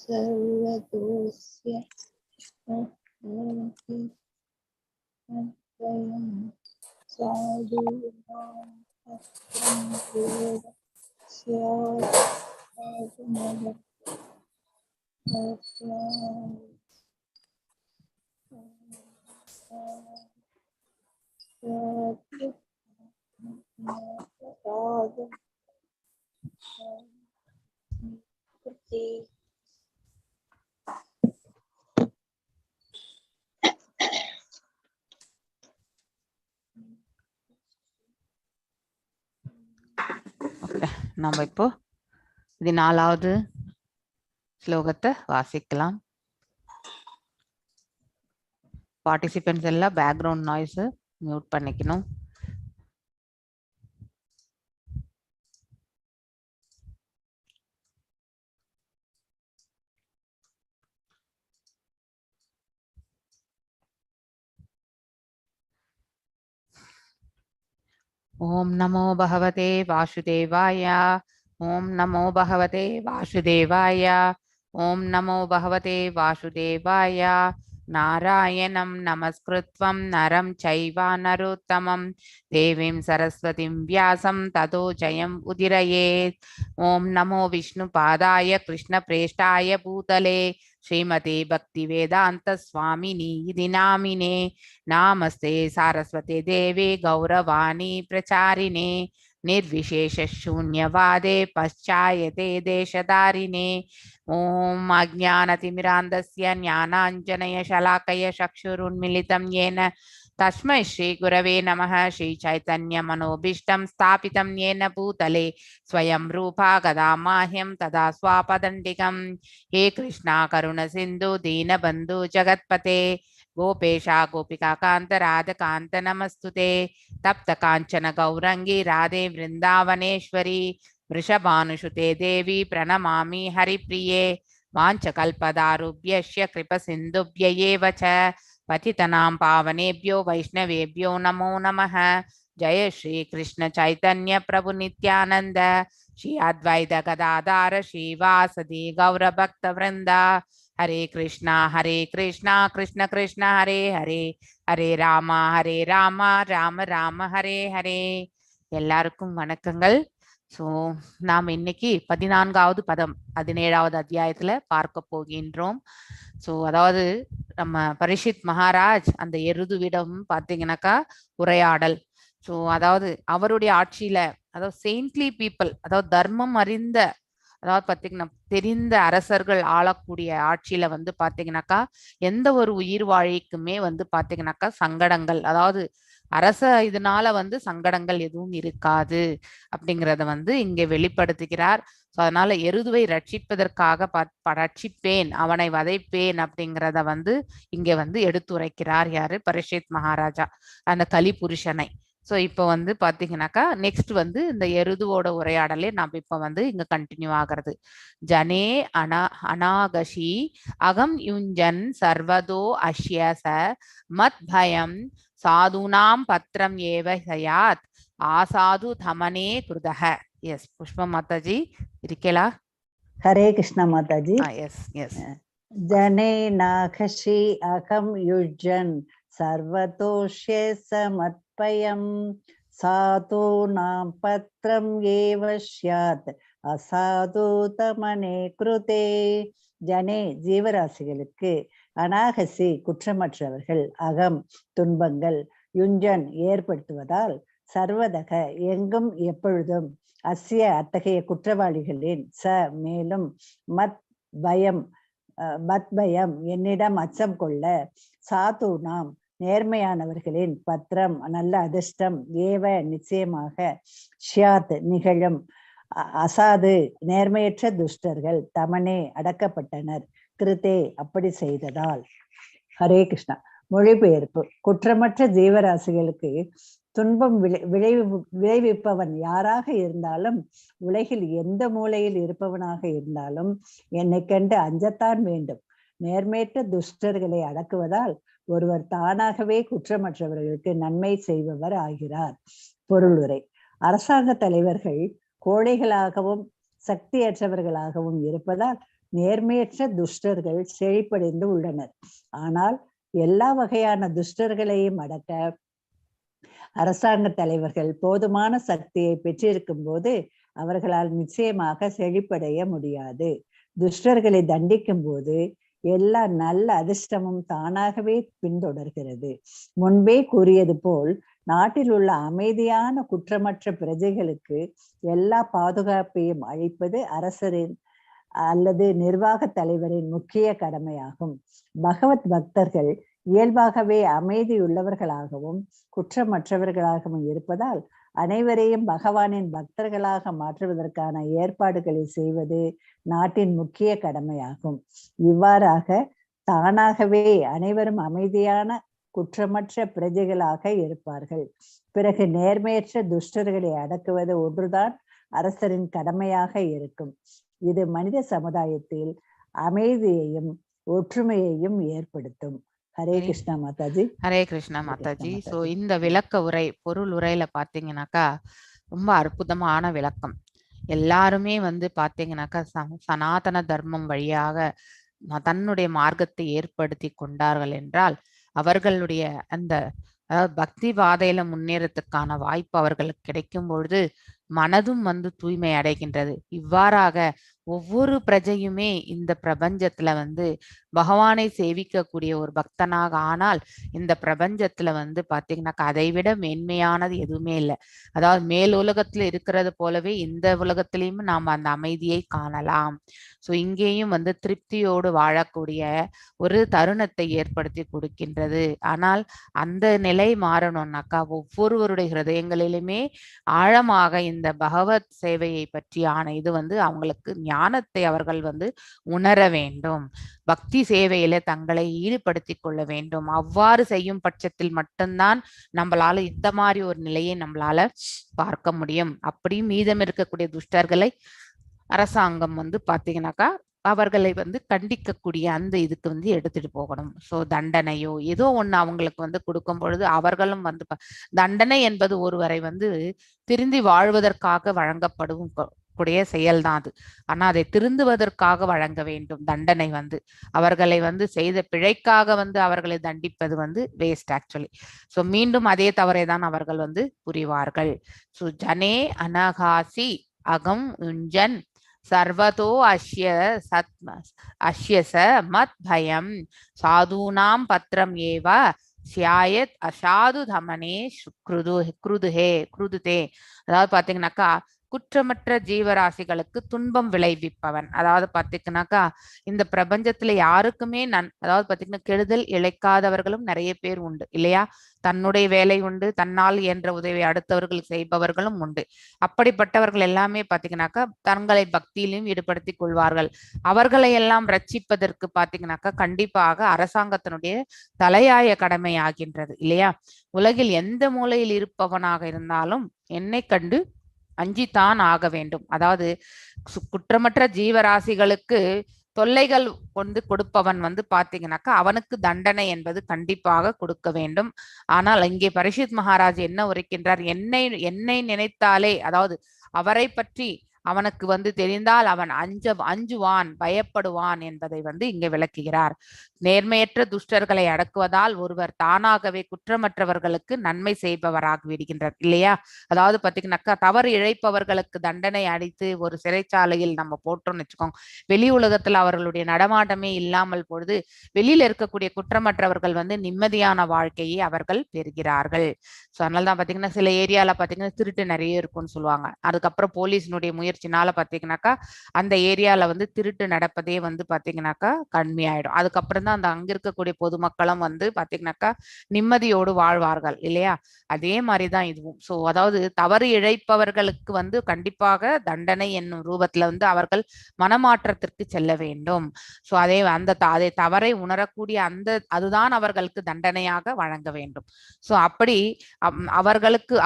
सर्वदोष्य साधु நம்ம இப்போ 14வது ஸ்லோகத்தை வாசிக்கலாம். பார்ட்டிசிபென்ட்ஸ் எல்லாம் பேக்ரவுண்ட் நாய்ஸ் மியூட் பண்ணிக்கணும். ஓம் நமோ பகவதே வாசுதேவாய. ஓம் நமோ பகவதே வாசுதேவாய. ஓம் நமோ பகவதே வாசுதேவாய. நாராயணம் நமஸ்கிருத்வம் நரம் சைவ நரோத்தமம் தேவீம் சரஸ்வதிம் வியாசம் ததோ ஜெயம் உதிரயேத். ஓம் நமோ விஷ்ணு பாதாய கிருஷ்ண பிரேஷ்டாய பூதலே ஸ்ரீமதே பக்தி வேதாந்த சுவாமினி இதி நாமினே. नामस्ते सारस्वते देवे गौरवाणी प्रचारिणे निर्विशेष शून्यवादे पश्चायते देशधारिणे. ओम अज्ञानतिमिरान्धस्य ज्ञानाञ्जनय शलाकय चक्षुरुन्मिलितं येन तस्मै श्री गुरवे नमः. श्री चैतन्य मनोभीष्टं स्थापितं येन भूतले स्वयं रूपा गदा माह्यं तदा स्वापदण्डिकं. हे कृष्णा करुण सिन्धु दीनबन्धु जगत्पते गोपेशा गोपिका कांत राध कांत नमस्तुते. तप्त कांचन गौरंगी राधे वृंदावनेश्वरी वृषभानुसुते देवी प्रणमामि हरिप्रिये. वाञ्छकल्पदारुभ्यश्च कृपसिन्धुभ्यैव च पतितनां पावनेभ्यो वैष्णवेभ्यो नमो नमः. जय श्री कृष्ण चैतन्य प्रभु नित्यानंद श्री अद्वैत गदाधर श्रीवासदि गौरभक्त वृंदा. हरे कृष्णा कृष्ण कृष्ण हरे हरे हरे राम राम राम हरे हरे. எல்லாருக்கும் வணக்கங்கள். ஸோ நாம் இன்னைக்கு 14வது பதம் 17வது அத்தியாயத்துல பார்க்க போகின்றோம். ஸோ அதாவது நம்ம பரீட்சித் மகாராஜ் அந்த எருதுவிடம் பார்த்தீங்கன்னாக்கா உரையாடல். ஸோ அதாவது அவருடைய ஆட்சியில அதாவது செயின்ட்லி பீப்புள் அதாவது தர்மம் அறிந்த அதாவது பார்த்தீங்கன்னா தெரிந்த அரசர்கள் ஆளக்கூடிய ஆட்சியில வந்து பார்த்தீங்கன்னாக்கா எந்த ஒரு உயிர் வாழிக்குமே வந்து பார்த்தீங்கன்னாக்கா சங்கடங்கள் அதாவது அரச இதனால வந்து சங்கடங்கள் எதுவும் இருக்காது அப்படிங்கிறத வந்து இங்கே வெளிப்படுத்துகிறார். ஸோ அதனால எருதுவை ரட்சிப்பதற்காக ரட்சிப்பேன் அவனை வதைப்பேன் அப்படிங்கிறத வந்து இங்கே வந்து எடுத்துரைக்கிறார் யாரு பரீட்சித் மகாராஜா அந்த கலி புருஷனை. ஸோ இப்போ வந்து பார்த்தீங்கன்னாக்கா நெக்ஸ்ட் வந்து இந்த எருதுவோட உரையாடலே நாம் இப்போ வந்து இங்க கண்டினியூ ஆகிறது. ஜனே அனாகஷி அகம் யுஞ்சன் சர்வதோ அஷ்யச மத் பயம் சாதுனாம் பத்ரம் ஏவ சயாத் ஆசாது தமனே கிருதஹ. எஸ் புஷ்பா மாதாஜி இருக்கேளா? ஹரே கிருஷ்ணா மாதாஜி. Yes yes. ஜனே நாகஷி அகம் யுஜன் சர்வதோஷ்யச மத்பயம் சாதுனாம் பத்ரம் ஏவ ஸ்யாத் அசாது தமனே கிருதே. ஜனே ஜீவராசிகளுக்கு, அனாகசி குற்றமற்றவர்கள், அகம் துன்பங்கள், யுஞ்சன் ஏற்படுத்துவதால், சர்வதக எங்கும் எப்பொழுதும், அஸ்ய அத்தகைய குற்றவாளிகளின், ச மேலும், மத் பயம் என்னிடம் அச்சம் கொள்ள, சாது நாம் நேர்மையானவர்களின், பத்திரம் நல்ல அதிர்ஷ்டம், ஏவ நிச்சயமாக, ஷியாத் நிகழும், அசாது நேர்மையற்ற துஷ்டர்கள், தமனே அடக்கப்பட்டனர், கிருதே அப்படி செய்ததால். ஹரே கிருஷ்ணா. மொழிபெயர்ப்பு. குற்றமற்ற ஜீவராசிகளுக்கு துன்பம் விளைவிப்பவன் யாராக இருந்தாலும், உலகில் எந்த மூலையில் இருப்பவனாக இருந்தாலும் என்னை கண்டு அஞ்சத்தான் வேண்டும். நேர்மையற்ற துஷ்டர்களை அடக்குவதால் ஒருவர் தானாகவே குற்றமற்றவர்களுக்கு நன்மை செய்பவர் ஆகிறார். பொருளுரை. அரசாங்க தலைவர்கள் கோழைகளாகவும் சக்தியற்றவர்களாகவும் இருப்பதால் நேர்மையற்ற துஷ்டர்கள் செழிப்படைந்து உள்ளனர். ஆனால் எல்லா வகையான துஷ்டர்களையும் அடக்க அரசாங்க தலைவர்கள் போதுமான சக்தியை பெற்றிருக்கும் போது அவர்களால் நிச்சயமாக செழிப்படைய முடியாது. துஷ்டர்களை தண்டிக்கும் போது எல்லா நல்ல அதிர்ஷ்டமும் தானாகவே பின்தொடர்கிறது. முன்பே கூறியது போல் நாட்டில் உள்ள அமைதியான குற்றமற்ற பிரஜைகளுக்கு எல்லா பாதுகாப்பையும் அளிப்பது அரசரின் அல்லது நிர்வாக தலைவரின் முக்கிய கடமையாகும். பகவத் பக்தர்கள் இயல்பாகவே அமைதியுள்ளவர்களாகவும் குற்றமற்றவர்களாகவும் இருப்பதால் அனைவரையும் பகவானின் பக்தர்களாக மாற்றுவதற்கான ஏற்பாடுகளை செய்வது நாட்டின் முக்கிய கடமையாகும். இவ்வாறாக தானாகவே அனைவரும் அமைதியான குற்றமற்ற பிரஜைகளாக இருப்பார்கள். பிறகு நேர்மையற்ற துஷ்டர்களை அடக்குவது ஒன்றுதான் அரசரின் கடமையாக இருக்கும். இது மனித சமுதாயத்தில் அமைதியையும் ஒற்றுமையையும் ஏற்படுத்தும். ஹரே கிருஷ்ணா மாதாஜி. ஹரே கிருஷ்ணா மாதாஜி. சோ இந்த விளக்க உரை பொருள் உரையில பாத்தீங்கன்னாக்கா ரொம்ப அற்புதமான விளக்கம். எல்லாருமே வந்து பாத்தீங்கன்னாக்கா சனாதன தர்மம் வழியாக தன்னுடைய மார்க்கத்தை ஏற்படுத்தி கொண்டார்கள் என்றால் அவர்களுடைய அந்த பக்தி பாதையில முன்னேறத்துக்கான வாய்ப்பு அவர்களுக்கு கிடைக்கும் பொழுது மனதும் வந்து தூய்மை அடைகின்றது. இவ்வாறாக ஒவ்வொரு பிரஜையுமே இந்த பிரபஞ்சத்துல வந்து பகவானை சேவிக்கக்கூடிய ஒரு பக்தனாக ஆனால் இந்த பிரபஞ்சத்துல வந்து பாத்தீங்கன்னாக்கா அதை விட மேன்மையானது எதுவுமே இல்லை. அதாவது மேல் உலகத்துல இருக்கிறது போலவே இந்த உலகத்திலையும் நாம் அந்த அமைதியை காணலாம். ஸோ இங்கேயும் வந்து திருப்தியோடு வாழக்கூடிய ஒரு தருணத்தை ஏற்படுத்தி கொடுக்கின்றது. ஆனால் அந்த நிலை மாறணும்னாக்கா ஒவ்வொருவருடைய ஹிருதயங்களிலுமே ஆழமாக இந்த பகவத் சேவையை பற்றியான இது வந்து அவங்களுக்கு ஞானத்தை அவர்கள் வந்து உணர வேண்டும். பக்தி சேவையில தங்களை ஈடுபடுத்தி கொள்ள வேண்டும். அவ்வாறு செய்யும் பட்சத்தில் மட்டும்தான் நம்மளால இந்த மாதிரி ஒரு நிலையை நம்மளால பார்க்க முடியும். அப்படியும் மீதம் இருக்கக்கூடிய துஷ்டர்களை அரசாங்கம் வந்து பாத்தீங்கன்னாக்கா அவர்களை வந்து கண்டிக்கக்கூடிய அந்த இதுக்கு வந்து எடுத்துட்டு போகணும். ஸோ தண்டனையோ ஏதோ ஒண்ணு அவங்களுக்கு வந்து கொடுக்கும் பொழுது அவர்களும் வந்து தண்டனை என்பது ஒருவரை வந்து திருந்தி வாழ்வதற்காக வழங்கப்படும் கூடிய செயல்தான் அது. ஆனா அதை திருந்துவதற்காக வழங்க வேண்டும். தண்டனை வந்து அவர்களை வந்து செய்த பிழைக்காக வந்து அவர்களை தண்டிப்பது வந்து வேஸ்ட் ஆக்சுவலி. ஸோ மீண்டும் அதே தவறை தான் அவர்கள் வந்து புரிவார்கள். ஸோ ஜனே அனகாசி அகம் உஞ்சன் சர்வதோ அஷ்யச மத் பயம் சாதுனாம் பத்ரம் ஏவ சியாயத் அசாது தமனே குருதுதே. அதாவது பாத்தீங்கன்னாக்கா குற்றமற்ற ஜீவராசிகளுக்கு துன்பம் விளைவிப்பவன். அதாவது பாத்தீங்கன்னாக்கா இந்த பிரபஞ்சத்துல யாருக்குமே அதாவது பாத்தீங்கன்னா கெடுதல் இழைக்காதவர்களும் நிறைய பேர் உண்டு இல்லையா? தன்னுடைய வேலை உண்டு, தன்னால் என்ற உதவி அடுத்தவர்களுக்கு செய்பவர்களும் உண்டு. அப்படிப்பட்டவர்கள் எல்லாமே பாத்தீங்கன்னாக்கா தங்களை பக்தியிலும் ஈடுபடுத்திக் கொள்வார்கள். அவர்களை எல்லாம் ரட்சிப்பதற்கு பாத்தீங்கன்னாக்கா கண்டிப்பாக அரசாங்கத்தினுடைய தலையாய கடமை ஆகின்றது இல்லையா? உலகில் எந்த மூலையில் இருப்பவனாக இருந்தாலும் என்னை கண்டு அஞ்சித்தான் ஆக வேண்டும். அதாவது குற்றமற்ற ஜீவராசிகளுக்கு தொல்லைகள் கொண்டு கொடுப்பவன் வந்து பாத்தீங்கன்னாக்கா அவனுக்கு தண்டனை என்பது கண்டிப்பாக கொடுக்க வேண்டும். ஆனால் இங்கே பரீட்சித் மகாராஜ் என்ன உரைக்கின்றார்? என்னை நினைத்தாலே, அதாவது அவரை பற்றி அவனுக்கு வந்து தெரிந்தால் அவன் அஞ்சுவான், பயப்படுவான் என்பதை வந்து இங்கே விளக்குகிறார். நேர்மையற்ற துஷ்டர்களை அடக்குவதால் ஒருவர் தானாகவே குற்றமற்றவர்களுக்கு நன்மை செய்பவராக விடுகின்றார் இல்லையா? அதாவது பாத்தீங்கன்னாக்கா தவறு இழைப்பவர்களுக்கு தண்டனை அடித்து ஒரு சிறைச்சாலையில் நம்ம போட்டோம்னு வச்சுக்கோங்க, வெளி உலகத்துல அவர்களுடைய நடமாட்டமே இல்லாமல் பொழுது வெளியில இருக்கக்கூடிய குற்றமற்றவர்கள் வந்து நிம்மதியான வாழ்க்கையை அவர்கள் பெறுகிறார்கள். ஸோ அதனாலதான் பாத்தீங்கன்னா சில ஏரியால பாத்தீங்கன்னா திருட்டு நிறைய இருக்கும்னு சொல்லுவாங்க. அதுக்கப்புறம் போலீஸினுடைய முயற்சினால பாத்தீங்கன்னாக்கா அந்த ஏரியால வந்து திருட்டு நடப்பதே வந்து பாத்தீங்கன்னாக்கா கம்மியாயிடும். அதுக்கப்புறம் தான் அந்த அங்க இருக்கக்கூடிய பொதுமக்களும் வந்து பாத்தீங்கன்னாக்கா நிம்மதியோடு வாழ்வார்கள் இல்லையா? அதே மாதிரிதான் இதுவும். ஸோ அதாவது தவறு இழைப்பவர்களுக்கு வந்து கண்டிப்பாக தண்டனை என்னும் ரூபத்துல வந்து அவர்கள் மனமாற்றத்திற்கு செல்ல வேண்டும். ஸோ அதை தவறை உணரக்கூடிய அதுதான் அவர்களுக்கு தண்டனையாக வழங்க வேண்டும். ஸோ அப்படி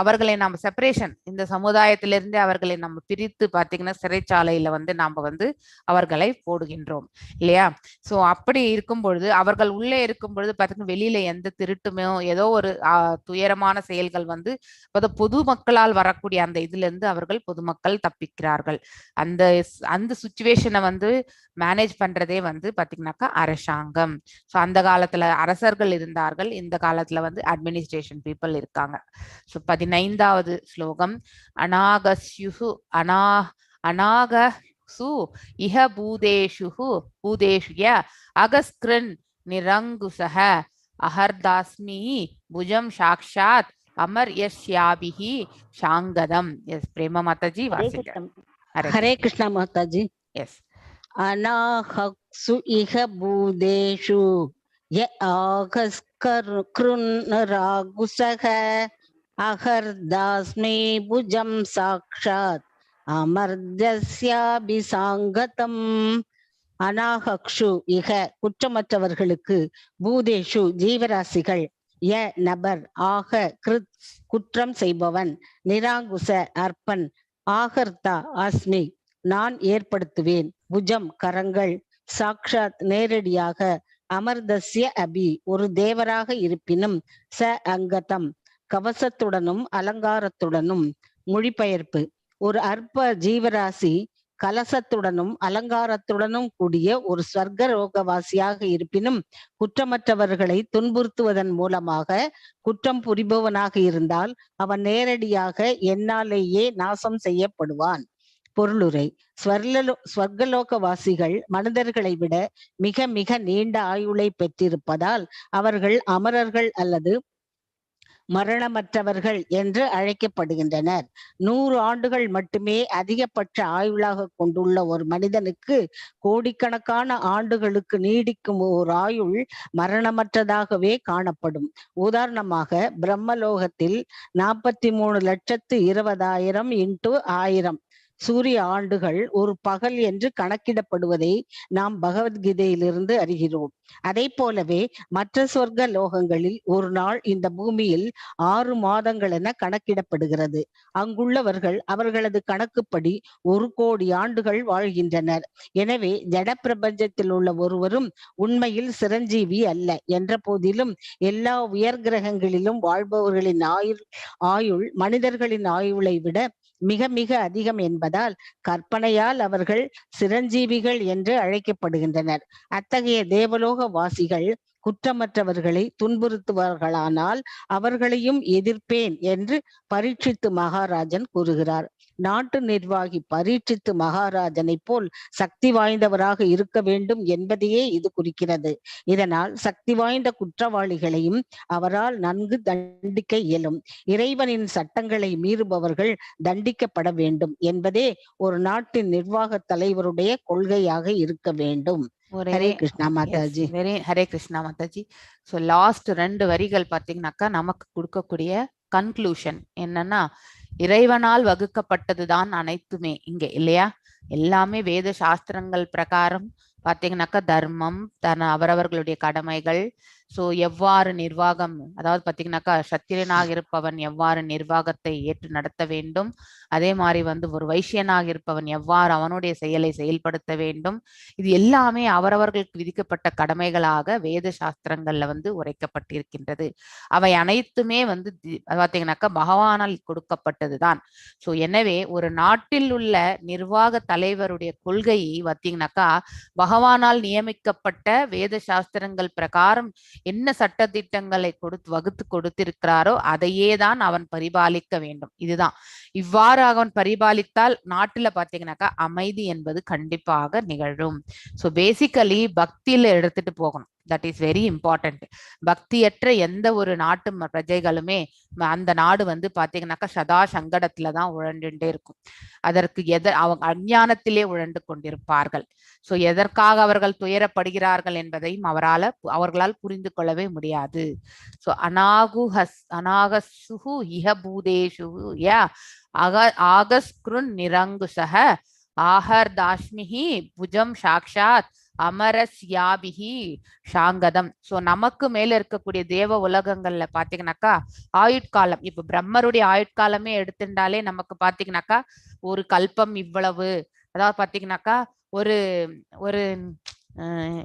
அவர்களை நம்ம செப்பரேஷன், இந்த சமுதாயத்திலிருந்து அவர்களை நம்ம பிரித்து பாத்தீங்கன்னா சிறைச்சாலையில வந்து நாம வந்து அவர்களை போடுகின்றோம் இல்லையா? சோ அப்படி இருக்கும் பொழுது அவர்கள் உள்ளே இருக்கும் பொழுது பாத்தீங்கன்னா வெளியில எந்த திருட்டுமே ஏதோ ஒரு துயரமான செயல்கள் வந்து பொதுமக்களால் வரக்கூடிய அந்த இதுல இருந்து அவர்கள் பொதுமக்கள் தப்பிக்கிறார்கள். அந்த அந்த சுச்சுவேஷனை வந்து மேனேஜ் பண்றதே வந்து பாத்தீங்கன்னாக்கா அரசாங்கம். ஸோ அந்த காலத்துல அரசர்கள் இருந்தார்கள், இந்த காலத்துல வந்து அட்மினிஸ்ட்ரேஷன் பீப்புள் இருக்காங்க. ஸோ 15வது ஸ்லோகம் அநாகஸ்யுஹு அநாகசு இஹ பூதேஷு அகஸ்கிருன் நிரங்குசஹ அஹர்தாஸ்மி புஜம் சாக்ஷாத் அமர் யஸ்யாபிஹி சாங்கதம். எஸ் பிரேமா மாதாஜி வாசிங்க. ஹரே கிருஷ்ணா மாதாஜி. எஸ். அநாஹக்சு இஹ பூதேஷு ய ஆகஸ்கிருன்ராகுசஹ அஹர்தாஸ்மி புஜம் சாக்ஷாத் அமர்தஸ்யாபிசாங்கதம். அநாஹக்ஷு இஹ குற்றமற்றவர்களுக்கு, பூதேஷு ஜீவராசிகள், ய நபர் ஆக கிருத் குற்றம் செய்பவன், நிராங்குச அற்பன், ஆகர்த்தா அஸ்மி நான் ஏற்படுத்துவேன், புஜம் கரங்கள், சாக்ஷாத் நேரடியாக, அமர்தஸ்ய அபி ஒரு தேவராக இருப்பினும், ச அங்கதம் கவசத்துடனும் அலங்காரத்துடனும். மொழிபெயர்ப்பு: ஒரு அற்ப ஜீவராசி கலசத்துடனும் அலங்காரத்துடனும் கூடிய ஒரு ஸ்வர்கரோகவாசியாக இருப்பினும் குற்றமற்றவர்களை துன்புறுத்துவதன் மூலமாக குற்றம் புரிபவனாக இருந்தால் அவன் நேரடியாக என்னாலேயே நாசம் செய்யப்படுவான். பொருளுரை: ஸ்வர்கலோகவாசிகள் மனிதர்களை விட மிக மிக நீண்ட ஆயுளை பெற்றிருப்பதால் அவர்கள் அமரர்கள் அல்லது மரணமற்றவர்கள் என்று அழைக்கப்படுகின்றனர். 100 ஆண்டுகள் மட்டுமே அதிகபட்ச ஆயுளாக கொண்டுள்ள ஒரு மனிதனுக்கு கோடிக்கணக்கான ஆண்டுகளுக்கு நீடிக்கும் ஓர் ஆயுள் மரணமற்றதாகவே காணப்படும். உதாரணமாக, பிரம்மலோகத்தில் 43,20,000 × 1000 சூரிய ஆண்டுகள் ஒரு பகல் என்று கணக்கிடப்படுவதை நாம் பகவத்கீதையிலிருந்து அறிகிறோம். அதை போலவே மற்ற சொர்க்க லோகங்களில் ஒரு நாள் இந்த பூமியில் 6 மாதங்கள் என கணக்கிடப்படுகிறது. அங்குள்ளவர்கள் அவர்களது கணக்குப்படி 1 கோடி ஆண்டுகள் வாழ்கின்றனர். எனவே ஜட பிரபஞ்சத்தில் உள்ள ஒருவரும் உண்மையில் சிரஞ்சீவி அல்ல என்ற போதிலும் எல்லா உயர் கிரகங்களிலும் வாழ்பவர்களின் ஆயுள் மனிதர்களின் ஆயுளை விட மிக மிக அதிகம் என்பதால் கற்பனையால் அவர்கள் சிரஞ்சீவிகள் என்று அழைக்கப்படுகின்றனர். அத்தகைய தேவலோக வாசிகள் குற்றமற்றவர்களை துன்புறுத்துவார்களானால் அவர்களையும் எதிர்ப்பேன் என்று பரீட்சித்து மகாராஜன் கூறுகிறார். நாட்டு நிர்வாகி பரீட்சித்து மகாராஜனை போல் சக்தி வாய்ந்தவராக இருக்க வேண்டும் என்பதையே இது குறிக்கிறது. இதனால் சக்தி வாய்ந்த குற்றவாளிகளையும் அவரால் நன்கு தண்டிக்க இயலும். இறைவனின் சட்டங்களை மீறுபவர்கள் தண்டிக்கப்பட வேண்டும் என்பதே ஒரு நாட்டின் நிர்வாக தலைவருடைய கொள்கையாக இருக்க வேண்டும். ஹரே கிருஷ்ணா மாதாஜி. ஹரே கிருஷ்ணா மாதாஜி. ஸோ லாஸ்ட் 2 வரிகள் பார்த்தீங்கன்னாக்கா நமக்கு கொடுக்கக்கூடிய கன்க்ளூஷன் என்னன்னா, இறைவனால் வகுக்கப்பட்டதுதான் அனைத்துமே இங்க இல்லையா? எல்லாமே வேத சாஸ்திரங்கள் பிரகாரம் பாத்தீங்கன்னாக்கா தர்மம், அவரவர்களுடைய கடமைகள், ஸோ எவ்வாறு நிர்வாகம், அதாவது பார்த்தீங்கன்னாக்கா சத்திரியனாக இருப்பவன் எவ்வாறு நிர்வாகத்தை ஏற்று நடத்த வேண்டும், அதே மாதிரி வந்து ஒரு வைசியனாக இருப்பவன் எவ்வாறு அவனுடைய செயலை செயல்படுத்த வேண்டும், இது எல்லாமே அவரவர்களுக்கு விதிக்கப்பட்ட கடமைகளாக வேத சாஸ்திரங்கள்ல வந்து உரைக்கப்பட்டிருக்கின்றது. அவை அனைத்துமே வந்து பார்த்தீங்கன்னாக்கா பகவானால் கொடுக்கப்பட்டதுதான். ஸோ எனவே ஒரு நாட்டில் உள்ள நிர்வாக தலைவருடைய கொள்கையை பார்த்தீங்கன்னாக்கா பகவானால் நியமிக்கப்பட்ட வேத சாஸ்திரங்கள் பிரகாரம் என்ன சட்ட திட்டங்களை வகுத்து கொடுத்திருக்கிறாரோ அதையே தான் அவன் பரிபாலிக்க வேண்டும். இதுதான். இவ்வாறு அவன் பரிபாலித்தால் நாட்டுல பாத்தீங்கன்னாக்கா அமைதி என்பது கண்டிப்பாக நிகழும். ஸோ பேசிக்கலி பக்தியில எடுத்துட்டு போகணும். That is very important. பக்தியற்ற எந்த ஒரு நாட்டு பிரஜைகளுமே அந்த நாடு வந்து பாத்தீங்கன்னாக்கா சதா சங்கடத்துலதான் உழண்டுட்டே இருக்கும். அதற்கு அவங்க அஞ்ஞானத்திலே உழண்டு கொண்டிருப்பார்கள். ஸோ எதற்காக அவர்கள் துயரப்படுகிறார்கள் என்பதையும் அவர்களால் புரிந்து கொள்ளவே முடியாது. ஸோ அநாகசுஹு இஹ பூதேஷு ஆகஸ்கிருன் நிரங்குசஹ ஆஹர் தாஷ்மிஹி புஜம் சாக்ஷாத் அமரஸ்யாபிகி சாங்கதம். சோ நமக்கு மேல இருக்கக்கூடிய தேவ உலகங்கள்ல பாத்தீங்கன்னாக்கா ஆயுட்காலம், இப்ப பிரம்மருடைய ஆயுட்காலமே எடுத்துட்டாலே நமக்கு பாத்தீங்கன்னாக்கா ஒரு கல்பம் இவ்வளவு, அதாவது பாத்தீங்கன்னாக்கா ஒரு ஒரு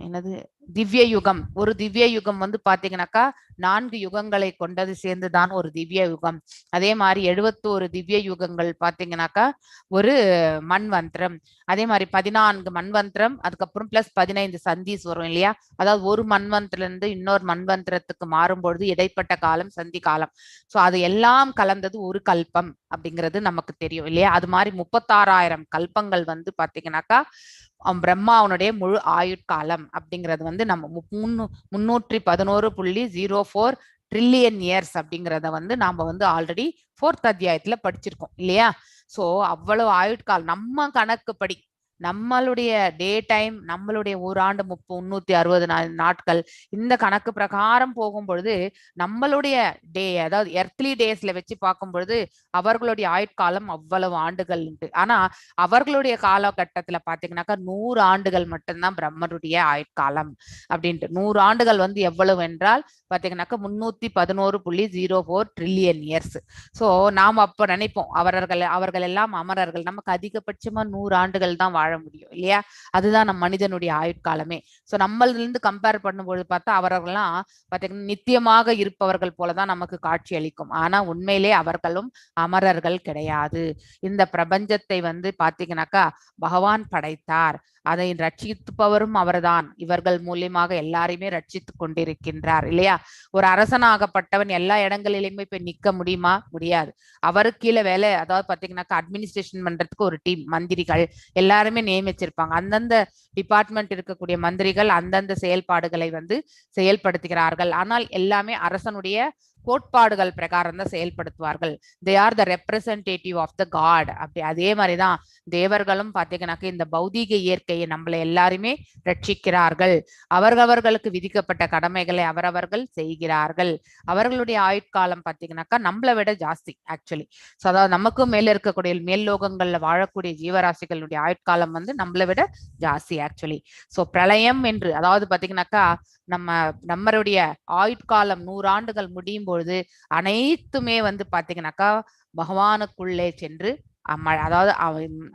என்னது திவ்ய யுகம், ஒரு திவ்ய யுகம் வந்து பாத்தீங்கன்னாக்கா 4 யுகங்களை கொண்டது சேர்ந்துதான் ஒரு திவ்ய யுகம். அதே மாதிரி 71 திவ்ய யுகங்கள் பாத்தீங்கன்னாக்கா ஒரு மன்வந்திரம். அதே மாதிரி 14 மன்வந்திரம், அதுக்கப்புறம் பிளஸ் 15 சந்தீஸ் வரும் இல்லையா, அதாவது ஒரு மன்வந்திரத்துல இருந்து இன்னொரு மன்வந்திரத்துக்கு மாறும்பொழுது இடைப்பட்ட காலம் சந்தி காலம். சோ அது எல்லாம் கலந்தது ஒரு கல்பம் அப்படிங்கிறது நமக்கு தெரியும் இல்லையா. அது மாதிரி 36,000 கல்பங்கள் வந்து பாத்தீங்கன்னாக்கா பிரம்மாவனுடைய முழு ஆயுட்காலம் அப்படிங்கிறது வந்து நம்ம 311.04 ட்ரில்லியன் இயர்ஸ் அப்படிங்கிறத வந்து நாம வந்து ஆல்ரெடி 4th அத்தியாயத்துல படிச்சிருக்கோம் இல்லையா. சோ அவ்வளவு ஆயுட்காலம் நம்ம கணக்குப்படி, நம்மளுடைய டே டைம், நம்மளுடைய ஓராண்டு 360 நாட்கள், இந்த கணக்கு பிரகாரம் போகும் பொழுது நம்மளுடைய டே, அதாவது எர்த்லி டேஸ்ல வச்சு பார்க்கும் பொழுது அவர்களுடைய ஆயுட்காலம் அவ்வளவு ஆண்டுகள் உண்டு. ஆனா அவர்களுடைய காலகட்டத்துல பாத்தீங்கன்னாக்கா 100 ஆண்டுகள் மட்டும்தான் பிரம்மருடைய ஆயுட்காலம் அப்படின்ட்டு. 100 ஆண்டுகள் வந்து எவ்வளவு என்றால் பாத்தீங்கன்னாக்கா 311.04 ட்ரில்லியன் இயர்ஸ். சோ நாம அப்ப நினைப்போம் அவர்கள் எல்லாம் அமரர்கள், நமக்கு அதிகபட்சமா 100 ஆண்டுகள் தான் வாழ முடியும் இல்லையா. அதுதான் நம் மனிதனுடைய ஆயுட்காலமே. சோ நம்மள்ல இருந்து கம்பேர் பண்ணும்போது பார்த்தா அவர்கள்லாம் பாத்தீங்கன்னா நித்தியமாக இருப்பவர்கள் போலதான் நமக்கு காட்சி அளிக்கும். ஆனா உண்மையிலே அவர்களும் அமரர்கள் கிடையாது. இந்த பிரபஞ்சத்தை வந்து பாத்தீங்கன்னாக்கா பகவான் படைத்தார், அதை ரட்சிப்பவரும் அவர்தான். இவர்கள் மூலியமாக எல்லாரையுமே ரட்சித்துக் கொண்டிருக்கின்றார் இல்லையா. ஒரு அரசனாகப்பட்டவன் எல்லா இடங்களிலுமே போய் நிக்க முடியுமா? முடியாது. அவருக்கு கீழே வேலை, அதாவது பாத்தீங்கன்னாக்கா அட்மினிஸ்ட்ரேஷன் பண்றதுக்கு ஒரு டீம், மந்திரிகள் எல்லாருமே நியமிச்சிருப்பாங்க. அந்தந்த டிபார்ட்மெண்ட் இருக்கக்கூடிய மந்திரிகள் அந்தந்த செயல்பாடுகளை வந்து செயல்படுத்துகிறார்கள். ஆனால் எல்லாமே அரசனுடைய கோட்பாடுகள் பிரகாரம் தான் செயல்படுத்துவார்கள். They are the representative of the God. அப்படி அதே மாதிரிதான் தேவர்களும் பாத்தீங்கன்னாக்க இந்த பௌதீக இயற்கையை நம்மளை எல்லாருமே ரட்சிக்கிறார்கள். அவர்களுக்கு விதிக்கப்பட்ட கடமைகளை அவரவர்கள் செய்கிறார்கள். அவர்களுடைய ஆயுட்காலம் பாத்தீங்கன்னாக்கா நம்மளை விட ஜாஸ்தி ஆக்சுவலி. ஸோ அதாவது நமக்கும் மேல இருக்கக்கூடிய மேல் லோகங்கள்ல வாழக்கூடிய ஜீவராசிகளுடைய ஆயுட்காலம் வந்து நம்மளை விட ஜாஸ்தி ஆக்சுவலி. ஸோ பிரளயம் என்று, அதாவது பாத்தீங்கன்னாக்கா நம்மளுடைய ஆயுட்காலம் 100 ஆண்டுகள் முடியும் பொழுது அனைத்துமே வந்து பாத்தீங்கன்னாக்கா பகவானுக்குள்ளே சென்று அதாவது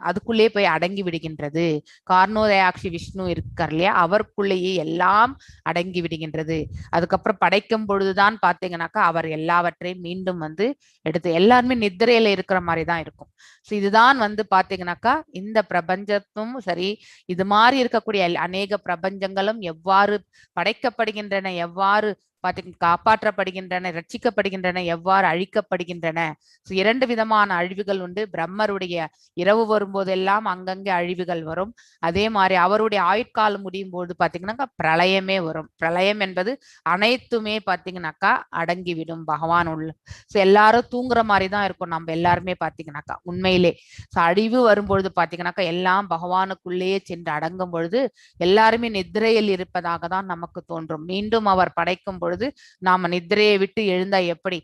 அதுக்குள்ளே போய் அடங்கி விடுகின்றது. கார்ணோதயாட்சி விஷ்ணு இருக்கார் இல்லையா, அவருக்குள்ளேயே எல்லாம் அடங்கி விடுகின்றது. அதுக்கப்புறம் படைக்கும் பொழுதுதான் பாத்தீங்கன்னாக்கா அவர் எல்லாவற்றையும் மீண்டும் வந்து எடுத்து, எல்லாருமே நித்திரையில இருக்கிற மாதிரிதான் இருக்கும். ஸோ இதுதான் வந்து பாத்தீங்கன்னாக்கா இந்த பிரபஞ்சத்தும் சரி, இது மாதிரி இருக்கக்கூடிய அநேக பிரபஞ்சங்களும் எவ்வாறு படைக்கப்படுகின்றன, எவ்வாறு காப்பாற்றப்படுகின்றன, ரட்சிக்கப்படுகின்றன, எவ்வாறு அழிக்கப்படுகின்றன. இரண்டு விதமான அழிவுகள் உண்டு. பிரம்மருடைய இரவு வரும்போதெல்லாம் அங்கங்கே அழிவுகள் வரும். அதே மாதிரி அவருடைய ஆயுட்காலம் முடியும் போது பாத்தீங்கன்னாக்கா பிரளயமே வரும். பிரளயம் என்பது அனைத்துமே பாத்தீங்கன்னாக்கா அடங்கிவிடும் பகவான் உள்ள. எல்லாரும் தூங்குற மாதிரிதான் இருக்கும் நம்ம எல்லாருமே பாத்தீங்கன்னாக்கா உண்மையிலே. அழிவு வரும்பொழுது பாத்தீங்கன்னாக்கா எல்லாம் பகவானுக்குள்ளேயே சென்று அடங்கும் பொழுது எல்லாருமே நித்திரையில் இருப்பதாக தான் நமக்கு தோன்றும். மீண்டும் அவர் படைக்கும் பொழுது நாம நித்திரையை விட்டு எழுந்தா எப்படி,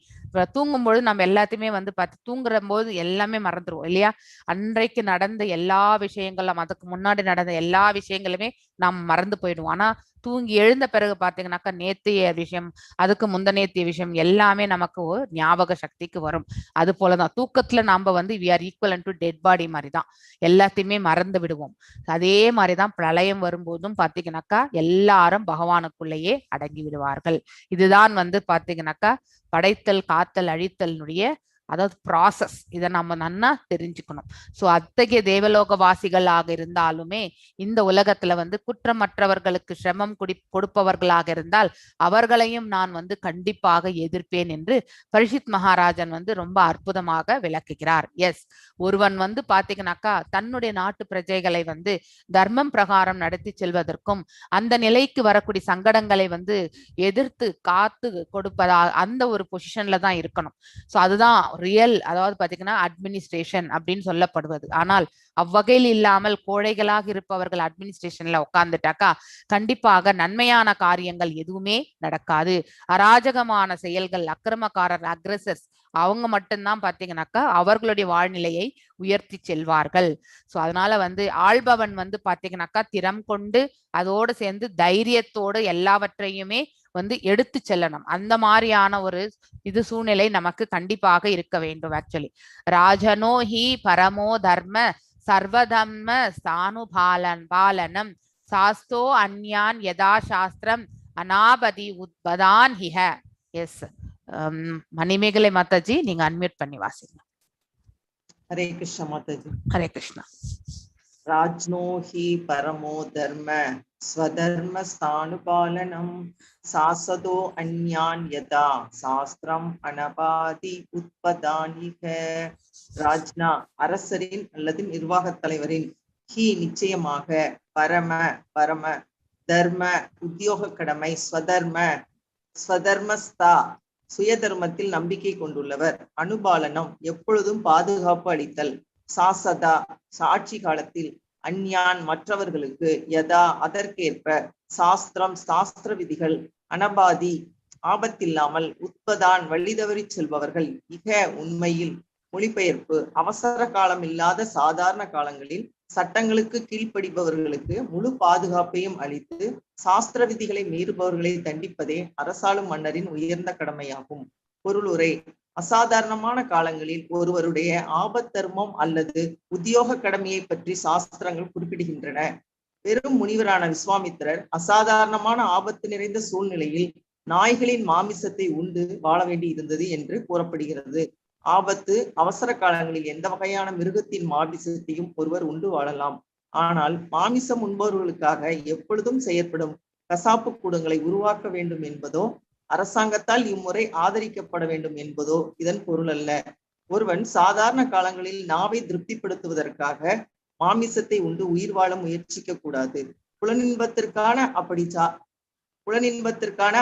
தூங்கும் பொழுது நம்ம எல்லாத்தையுமே வந்து பார்த்து தூங்குற போது எல்லாமே மறந்துடுவோம் இல்லையா. அன்றைக்கு நடந்த எல்லா விஷயங்களும், அதுக்கு முன்னாடி நடந்த எல்லா விஷயங்களுமே நாம் மறந்து போயிடுவோம். ஆனா தூங்கி எழுந்த பிறகு பாத்தீங்கன்னாக்கா நேத்திய விஷயம், அதுக்கு முந்தநேத்திய விஷயம் எல்லாமே நமக்கு ஒரு ஞாபக சக்திக்கு வரும். அது போலதான் தூக்கத்துல நாம வந்து we are equivalent to dead body மாதிரிதான் எல்லாத்தையுமே மறந்து விடுவோம். அதே மாதிரிதான் பிரளயம் வரும்போதும் பாத்தீங்கன்னாக்கா எல்லாரும் பகவானுக்குள்ளேயே அடங்கி விடுவார்கள். இதுதான் வந்து பாத்தீங்கன்னாக்கா படைத்தல் காத்தல் அழித்தலினுடைய அதாவது ப்ராசஸ். இதை நம்ம நன்னா தெரிஞ்சுக்கணும். சோ அத்தகைய தேவலோகவாசிகளாக இருந்தாலுமே இந்த உலகத்துல வந்து குற்றமற்றவர்களுக்கு சிரமம் கொடுப்பவர்களாக இருந்தால் அவர்களையும் நான் வந்து கண்டிப்பாக எதிர்ப்பேன் என்று பரிஷித் மகாராஜன் வந்து ரொம்ப அற்புதமாக விளக்குகிறார். எஸ், ஒருவன் வந்து பாத்தீங்கன்னாக்கா தன்னுடைய நாட்டு பிரஜைகளை வந்து தர்மம் பிரகாரம் நடத்தி செல்வதற்கும் அந்த நிலைக்கு வரக்கூடிய சங்கடங்களை வந்து எதிர்த்து காத்து கொடுப்பதா அந்த ஒரு பொசிஷன்ல தான் இருக்கணும். சோ அதுதான் ரியல், அதாவது பாத்தீங்கன்னா அட்மினிஸ்ட்ரேஷன் அப்படின்னு சொல்லப்படுவது. ஆனால் அவ்வகையில் இல்லாமல் கோழைகளாக இருப்பவர்கள் அட்மினிஸ்ட்ரேஷன்ல உட்கார்ந்துட்டாக்கா கண்டிப்பாக நன்மையான காரியங்கள் எதுவுமே நடக்காது. அராஜகமான செயல்கள், அக்கிரமக்காரர், அக்ரஸர்ஸ் அவங்க மட்டும்தான் பாத்தீங்கன்னாக்கா அவர்களுடைய வாழ்நிலையை உயர்த்தி செல்வார்கள். சோ அதனால வந்து ஆள்பவன் வந்து பாத்தீங்கன்னாக்கா திறம் கொண்டு அதோடு சேர்ந்து தைரியத்தோடு எல்லாவற்றையுமே வந்து எடுத்து செல்லணும். அந்த மாதிரியான ஒரு சூழ்நிலை நமக்கு கண்டிப்பாக இருக்க வேண்டும். ஆக்சுவலி ராஜனோ ஹி பரமோ தர்ம சர்வதர்ம பாலனம் சாஸ்தோ அந்யான் யதா சாஸ்திரம் அனாபதி உத்பதான் ஹிஹ. எஸ், மணிமேகலை மாதாஜி நீங்க அன்மியூட் பண்ணி வாசிங்க. ஹரே கிருஷ்ண மாதாஜி. ஹரே கிருஷ்ணா. ராஜ்னோ ஹி பரமோ தர்ம ஸ்வதர்ம ஸ்தானுபாலனம் சாசதோ அந்யான் யதா சாஸ்திரம் அனபாதி உத்பதானிக. ராஜ்னா அரசரின் அல்லது நிர்வாக தலைவரின், ஹி நிச்சயமாக, பரம பரம, தர்ம உத்தியோக கடமை, ஸ்வதர்மஸ்தா சுயதர்மத்தில் நம்பிக்கை கொண்டுள்ளவர், அனுபாலனம் எப்பொழுதும் பாதுகாப்பு அளித்தல், சாசதா சாட்சி காலத்தில், அந்யான் மற்றவர்களுக்கு, யதா அதற்கேற்ப, சாஸ்திரம் சாஸ்திர விதிகள், அனபாதி ஆபத்தில்லாமல், உத்பதான் வழிதவறி செல்பவர்கள், இக உண்மையில். மொழிபெயர்ப்பு: அவசர காலம் இல்லாத சாதாரண காலங்களில் சட்டங்களுக்கு கீழ்ப்படிபவர்களுக்கு முழு பாதுகாப்பையும் அளித்து சாஸ்திர விதிகளை மீறுபவர்களை தண்டிப்பதே அரசாளும் மன்னரின் உயர்ந்த கடமையாகும். பொருளுரை: அசாதாரணமான காலங்களில் ஒருவருடைய ஆபத்தர்மம் அல்லது உத்தியோக கடமையை பற்றி சாஸ்திரங்கள் குறிப்பிடுகின்றன. பெரும் முனிவரான விஸ்வாமித்திரர் அசாதாரணமான ஆபத்து நிறைந்த சூழ்நிலையில் நாய்களின் மாமிசத்தை உண்டு வாழ வேண்டி இருந்தது என்று கூறப்படுகிறது. ஆபத்து, அவசர காலங்களில் எந்த வகையான மிருகத்தின் மாமிசத்தையும் ஒருவர் உண்டு வாழலாம். ஆனால் மாமிசம் உண்பவர்களுக்காக எப்பொழுதும் செயற்படும் கசாப்பு கூடங்களை உருவாக்க வேண்டும் என்பதோ, அரசாங்கத்தால் இம்முறை ஆதரிக்கப்பட வேண்டும் என்பதோ இதன் பொருள் அல்ல. ஒருவன் சாதாரண காலங்களில் நாவை திருப்திப்படுத்துவதற்காக மாமிசத்தை உண்டு உயிர் வாழ முயற்சிக்க கூடாது. புலனின்பத்திற்கான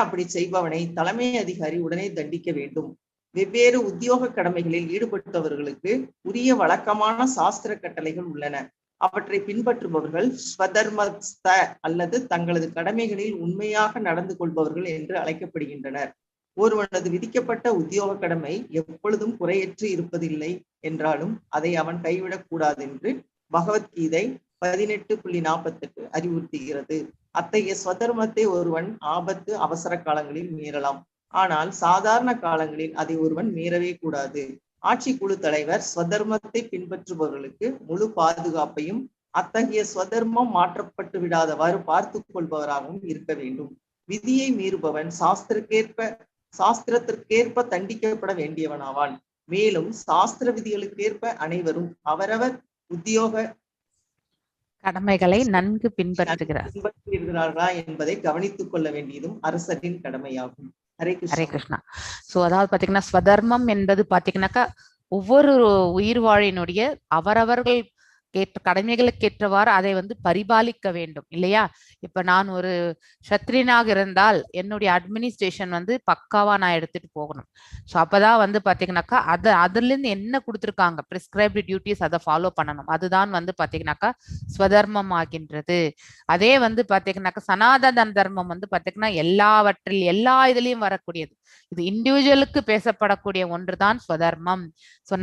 அப்படி செய்பவனை தலைமை அதிகாரி உடனே தண்டிக்க வேண்டும். வெவ்வேறு உத்தியோக கடமைகளில் ஈடுபட்டவர்களுக்கு உரிய வழக்கமான சாஸ்திர கட்டளைகள் உள்ளன. அவற்றை பின்பற்றுபவர்கள் ஸ்வதர்மஸ்த அல்லது தங்களது கடமைகளில் உண்மையாக நடந்து கொள்பவர்கள் என்று அழைக்கப்படுகின்றனர். ஒருவனது விதிக்கப்பட்ட உத்தியோக கடமை எப்பொழுதும் குறையற்று இருப்பதில்லை என்றாலும் அதை அவன் கைவிடக் கூடாது என்று பகவத்கீதை 18.48 அறிவுறுத்துகிறது. அத்தகைய ஸ்வதர்மத்தை ஒருவன் ஆபத்து, அவசர காலங்களில் மீறலாம். ஆனால் சாதாரண காலங்களில் அதை ஒருவன் மீறவே கூடாது. ஆட்சி குழு தலைவர் ஸ்வதர்மத்தை பின்பற்றுபவர்களுக்கு முழு பாதுகாப்பையும் அத்தகைய ஸ்வதர்மம் மாற்றப்பட்டு விடாதவாறு பார்த்து கொள்பவராகவும் இருக்க வேண்டும். விதியை மீறுபவன் சாஸ்திரத்திற்கேற்ப தண்டிக்கப்பட வேண்டியவனாவான். மேலும் சாஸ்திர விதிகளுக்கேற்ப அனைவரும் அவரவர் உத்தியோக கடமைகளை நன்கு பின்பற்றுகிறார்களா என்பதை கவனித்துக் கொள்ள வேண்டியதும் அரசரின் கடமையாகும். ஹரே கிருஷ்ணா. சோ அதாவது பாத்தீங்கன்னா ஸ்வதர்மம் என்பது பாத்தீங்கன்னாக்கா ஒவ்வொரு உயிர் வாழினுடைய அவரவர்கள் கடமைகளுக்கு ஏற்றவாறு அதை வந்து பரிபாலிக்க வேண்டும் இல்லையா? இப்ப நான் ஒரு சத்ரியனாக இருந்தால் என்னுடைய அட்மினிஸ்ட்ரேஷன் வந்து பக்காவா நான் எடுத்துட்டு போகணும். ஸோ அப்பதான் வந்து பாத்தீங்கன்னாக்கா அதுல இருந்து என்ன கொடுத்துருக்காங்க பிரிஸ்கிரைப்டு டியூட்டிஸ் அதை ஃபாலோ பண்ணணும். அதுதான் வந்து பாத்தீங்கன்னாக்கா ஸ்வதர்மம் ஆகின்றது. அதே வந்து பாத்தீங்கன்னாக்கா சனாதன தர்மம் வந்து பாத்தீங்கன்னா எல்லா இதுலயும் வரக்கூடியது. இது இண்டிவிஜுவலுக்கு பேசப்படக்கூடிய ஒன்றுதான் ஸ்வதர்மம். ஸோ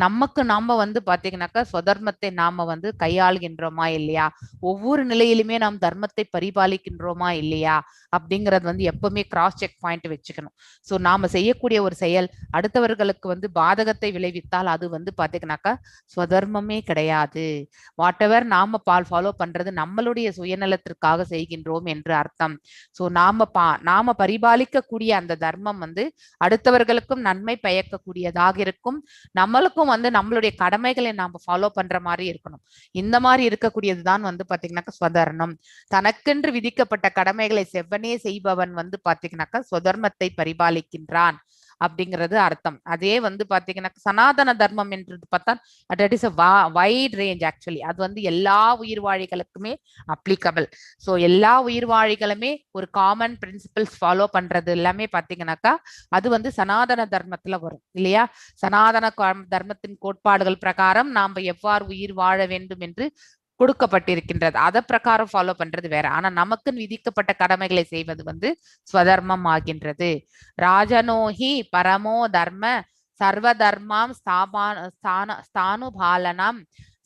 நாம வந்து பாத்தீங்கன்னாக்கா ஸ்வதர்மத்தை நாம வந்து கையாளுகின்றோமா இல்லையா, ஒவ்வொரு நிலையிலுமே நாம் தர்மத்தை பரிபாலிக்கின்றோமா இல்லையா அப்படிங்கறது வந்து எப்பவுமே கிராஸ் செக் பாயிண்ட் வச்சுக்கணும். ஸோ நாம செய்யக்கூடிய ஒரு செயல் அடுத்தவர்களுக்கு வந்து பாதகத்தை விளைவித்தால் அது வந்து பாத்தீங்கன்னாக்கா ஸ்வதர்மமே கிடையாது. வாட் எவர் நாம ஃபாலோ பண்றது நம்மளுடைய சுயநலத்திற்காக செய்கின்றோம் என்று அர்த்தம். ஸோ நாம பரிபாலிக்கக்கூடிய அந்த தர்மம் வந்து அடுத்தவர்களுக்கும் நன்மை பயக்கக்கூடியதாக இருக்கும், நம்மளுக்கும் வந்து நம்மளுடைய கடமைகளை நாம ஃபாலோ பண்ற மாதிரி இருக்கணும். இந்த மாதிரி இருக்கக்கூடியதுதான் வந்து பாத்தீங்கன்னாக்கா ஸ்வதர்மம். தனக்கென்று விதிக்கப்பட்ட கடமைகளை செவ்வனே செய்பவன் வந்து பாத்தீங்கன்னாக்கா ஸ்வதர்மத்தை பரிபாலிக்கின்றான் அப்படிங்கிறது அர்த்தம். அதே வந்து பாத்தீங்கன்னா சனாதன தர்மம் என்றது பார்த்தா that is a wide range actually. அது வந்து எல்லா உயிர்வாழிகளுக்குமே அப்ளிகபிள். ஸோ எல்லா உயிர்வாழிகளுமே ஒரு காமன் பிரின்சிபிள்ஸ் ஃபாலோ பண்றது எல்லாமே பாத்தீங்கன்னாக்கா அது வந்து சனாதன தர்மத்துல வரும் இல்லையா? சனாதன தர்மத்தின் கோட்பாடுகள் பிரகாரம் நாம் எவ்வாறு உயிர் வாழ வேண்டும் என்று கொடுக்கப்பட்டிருக்கின்றது, அதை பிரகாரம் ஃபாலோ பண்றது வேற. ஆனா நமக்குன்னு விதிக்கப்பட்ட கடமைகளை செய்வது வந்து ஸ்வதர்மம் ஆகின்றது. ராஜனோஹி பரமோ தர்ம சர்வதர்மாம் ஸ்தானுபாலனம்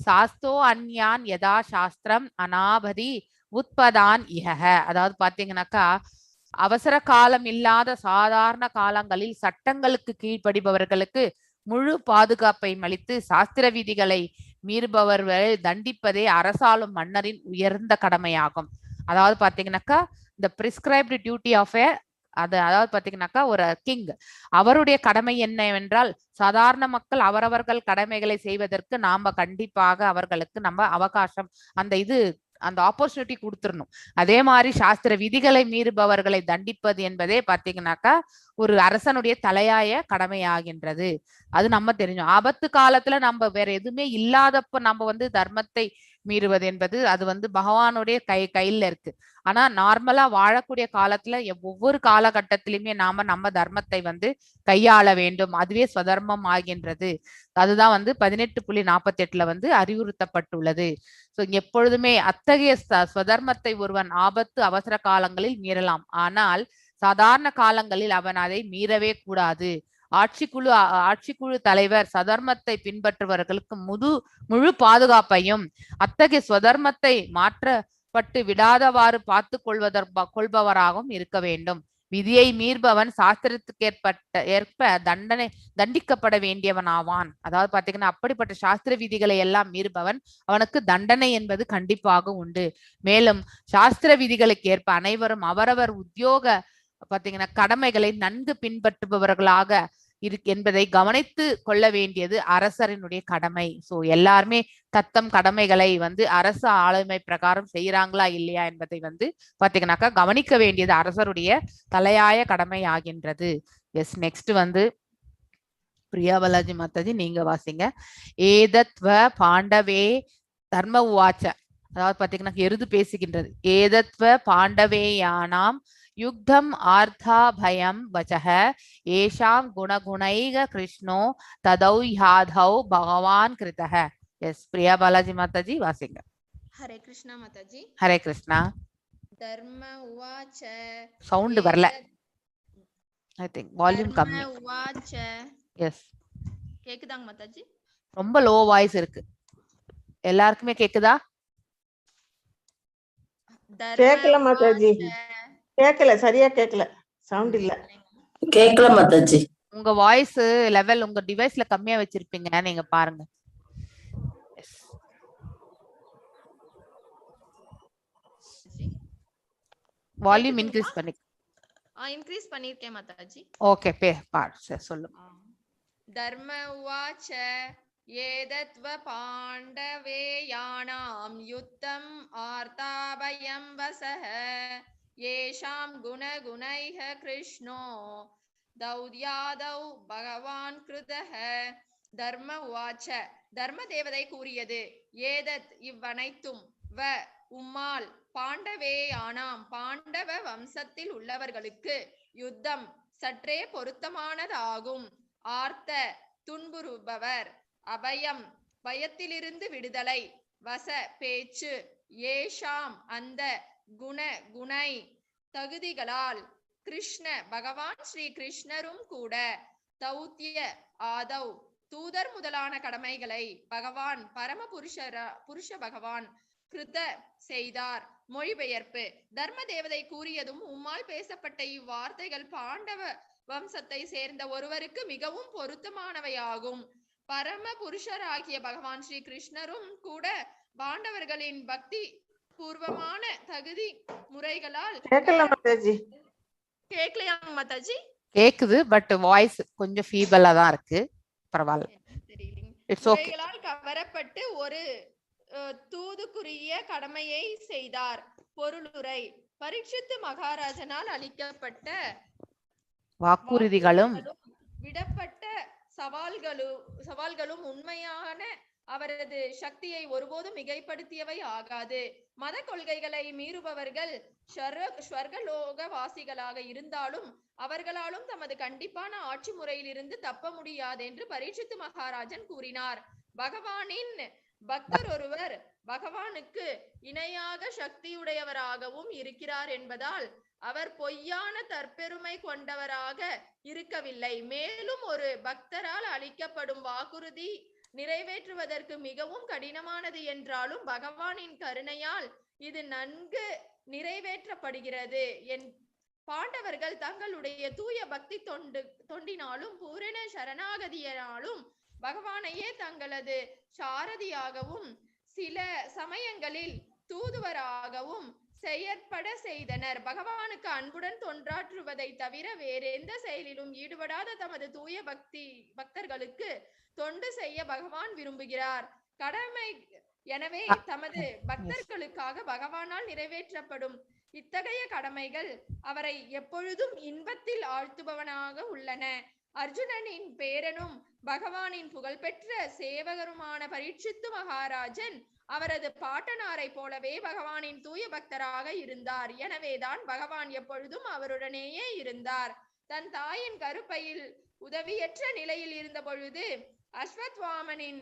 சாஸ்தோ அந்யான் யதா சாஸ்திரம் அனாபதி உத்பதான் இஹ. அதாவது பாத்தீங்கன்னாக்கா அவசர காலம் இல்லாத சாதாரண காலங்களில் சட்டங்களுக்கு கீழ்ப்படிபவர்களுக்கு முழு பாதுகாப்பை அளித்து சாஸ்திர விதிகளை மீறுபவர்களை தண்டிப்பதே அரசாளும் மன்னரின் உயர்ந்த கடமையாகும். அதாவது பாத்தீங்கன்னாக்கா இந்த பிரிஸ்கிரைப்டு டியூட்டி ஆஃப் அதாவது பாத்தீங்கன்னாக்கா ஒரு கிங் அவருடைய கடமை என்னவென்றால் சாதாரண மக்கள் அவரவர்கள் கடமைகளை செய்வதற்கு நாம கண்டிப்பாக அவர்களுக்கு நம்ம அவகாசம் அந்த ஆப்பர்ச்சுனிட்டி கொடுத்துடணும். அதே மாதிரி சாஸ்திர விதிகளை மீறுபவர்களை தண்டிப்பது என்பதே பாத்தீங்கன்னாக்கா ஒரு அரசனுடைய தலையாய கடமையாகின்றது. அது நம்ம தெரிஞ்சோம். ஆபத்து காலத்துல நம்ம வேற எதுவுமே இல்லாதப்ப நம்ம தர்மத்தை மீறுவது என்பது அது பகவானுடைய கையில இருக்கு. ஆனா நார்மலா வாழக்கூடிய காலத்துல ஒவ்வொரு காலகட்டத்திலுமே நம்ம தர்மத்தை கையாள வேண்டும். அதுவே ஸ்வதர்மம் ஆகின்றது. அதுதான் 18.48 அறிவுறுத்தப்பட்டுள்ளது. சோ எப்பொழுதுமே அத்தகைய ஸ்வதர்மத்தை ஒருவன் ஆபத்து அவசர காலங்களில் மீறலாம். ஆனால் சாதாரண காலங்களில் அவன் அதை மீறவே கூடாது. ஆட்சிக்குழு தலைவர் சதர்மத்தை பின்பற்றுபவர்களுக்கு முழு பாதுகாப்பையும் அத்தகைய ஸ்வதர்மத்தை மாற்றப்பட்டு விடாதவாறு பார்த்து கொள்பவராகவும் இருக்க வேண்டும். விதியை மீறுபவன் சாஸ்திரத்துக்கு ஏற்ப தண்டிக்கப்பட வேண்டியவன் ஆவான். அதாவது பாத்தீங்கன்னா அப்படிப்பட்ட சாஸ்திர விதிகளை எல்லாம் மீறுபவன் அவனுக்கு தண்டனை என்பது கண்டிப்பாக உண்டு. மேலும் சாஸ்திர விதிகளுக்கு ஏற்ப அனைவரும் அவரவர் உத்தியோக பாத்தீங்கன்னா கடமைகளை நன்கு பின்பற்றுபவர்களாக என்பதை கவனித்து கொள்ள வேண்டியது அரசரினுடைய கடமை. சோ எல்லாருமே தத்தம் கடமைகளை அரசு ஆளுமை பிரகாரம் செய்யறாங்களா இல்லையா என்பதை பாத்தீங்கன்னாக்கா கவனிக்க வேண்டியது அரசருடைய தலையாய கடமை ஆகின்றது. எஸ், நெக்ஸ்ட் பிரியா பாலாஜி மாதாஜி நீங்க வாசிங்க. ஏதத்வ பாண்டவே தர்ம உவாச்ச. அதாவது பாத்தீங்கன்னா எருது பேசுகின்றது. ஏதத்வ பாண்டவேயானாம் யுக்தம் ஆர்த்தா பயம் வச்சக ஏஷாம் குணகுணைக கிருஷ்ணோ ததௌ யாதௌ பகவான் கிருதக. எஸ், பிரியா பாலாஜி மாதாஜி வாசிங்க. ஹரே கிருஷ்ணா மாதாஜி. ஹரே கிருஷ்ணா. தர்ம உவாச்ச. சவுண்ட் வரல. ஐ திங்க் வால்யூம் கம்மி. உவாச்ச. எஸ், கேக்குதாங்க மாதாஜி? ரொம்ப லோ வாய்ஸ் இருக்கு. எல்லாருக்குமே கேக்குதா? கேக்கல மாதாஜி, கேக்கல, சரியா கேக்கல, சவுண்ட் இல்ல. கேக்கல மாதாஜி. உங்க வாய்ஸ் லெவல் உங்க டிவைஸ்ல கம்மியா வச்சிருப்பீங்க, நீங்க பாருங்க. வால்யூம் இன்க்ரீஸ் பண்ணி. இன்க்ரீஸ் பண்ணிருக்கேன் மாதாஜி. ஓகே, சொல்லுங்க. தர்ம உவாச்ச. ஏதத்வ பாண்டவேயானாம் யுத்தம் ஆர்த்தாபயம் வசஹ ஏஷாம் குணகுணைஹ கிருஷ்ணோ தௌத்யாதௌ பகவான் கிருதஹ. தர்ம உவாச்ச. தர்ம தேவதை கூறியது. ஏதத் இவ்வனைத்தும் வ உம்மால் பாண்டவேயானாம் பாண்டவ வம்சத்தில் உள்ளவர்களுக்கு யுத்தம் சற்றே பொருத்தமானதாகும். ஆர்த்த துன்புறுபவர், அபயம் பயத்திலிருந்து விடுதலை, வச பேச்சு, ஏஷாம் அந்த, குணை தகுதிகளால், கிருஷ்ண பகவான் ஸ்ரீ கிருஷ்ணரும் கூட, தௌத்ய ஆதவ் தூதர் முதலான கடமைகளை பகவான் பரம புருஷ பகவான் கிருத செய்தார். மொழிபெயர்ப்பு. தர்ம தேவதை கூறியதும் உம்மால் பேசப்பட்ட இவ்வார்த்தைகள் பாண்டவ வம்சத்தை சேர்ந்த ஒருவருக்கு மிகவும் பொருத்தமானவையாகும். பரம புருஷராகிய பகவான் ஸ்ரீ கிருஷ்ணரும் கூட பாண்டவர்களின் பக்தி பூர்வமான தகுதி முறைகளால். கேக்கலையாங்க மாதாஜி? கேக்குது, பட் வாய்ஸ் கொஞ்சம் ஃபீபிளா தான் இருக்கு. பரவாயில்ல, முறைகளால் கவரப்பட்டு ஒரு தூதுக்குரிய கடமையை செய்தார். பொருளுரை. பரீட்சித்து மகாராஜனால் அளிக்கப்பட்ட வாக்குறுதிகளும் விடப்பட்ட சவால்களும் உண்மையான அவரது சக்தியை ஒருபோதும் மிகைப்படுத்தியவை ஆகாது. மத கொள்கைகளை மீறுபவர்கள் ஸ்வர்கலோக வாசிகளாக இருந்தாலும் அவர்களாலும் தமது கண்டிப்பான ஆட்சி முறையிலிருந்து தப்ப முடியாது என்று பரீட்சித்து மகாராஜன் கூறினார். பகவானின் பக்தர் ஒருவர் பகவானுக்கு இணையாக சக்தியுடையவராகவும் இருக்கிறார் என்பதால் அவர் பொய்யான தற்பெருமை கொண்டவராக இருக்கவில்லை. மேலும் ஒரு பக்தரால் அளிக்கப்படும் வாக்குறுதி நிறைவேற்றுவதற்கு மிகவும் கடினமானது என்றாலும் பகவானின் கருணையால் இது நன்கு நிறைவேற்றப்படுகிறது. பாண்டவர்கள் தங்களுடைய தூய பக்தி தொண்டினாலும் பூரண சரணாகதியினாலும் பகவானையே தங்களது சாரதியாகவும் சில சமயங்களில் தூதுவராகவும் செயற்பட செய்தனர். பகவானுக்கு அன்புடன் தொண்டாற்றுவதை தவிர வேறெந்த செயலிலும் ஈடுபடாத தமது தூய பக்தர்களுக்கு தொண்டு செய்ய பகவான் விரும்புகிறார். கடமை எனவே தமது பக்தர்களுக்காக பகவானால் நிறைவேற்றப்படும் இத்தகைய கடமைகள் அவரை எப்பொழுதும் இன்பத்தில் ஆழ்த்துபவனாக உள்ளன. அர்ஜுனனின் பேரனும் பகவானின் புகழ்பெற்ற சேவகருமான பரீட்சித்து மகாராஜன் அவரது பாட்டனாரை போலவே பகவானின் தூய பக்தராக இருந்தார். எனவேதான் பகவான் எப்பொழுதும் அவருடனேயே இருந்தார். தன் தாயின் கருப்பையில் உதவியற்ற நிலையில் இருந்த பொழுது அஸ்வத்வாமனின்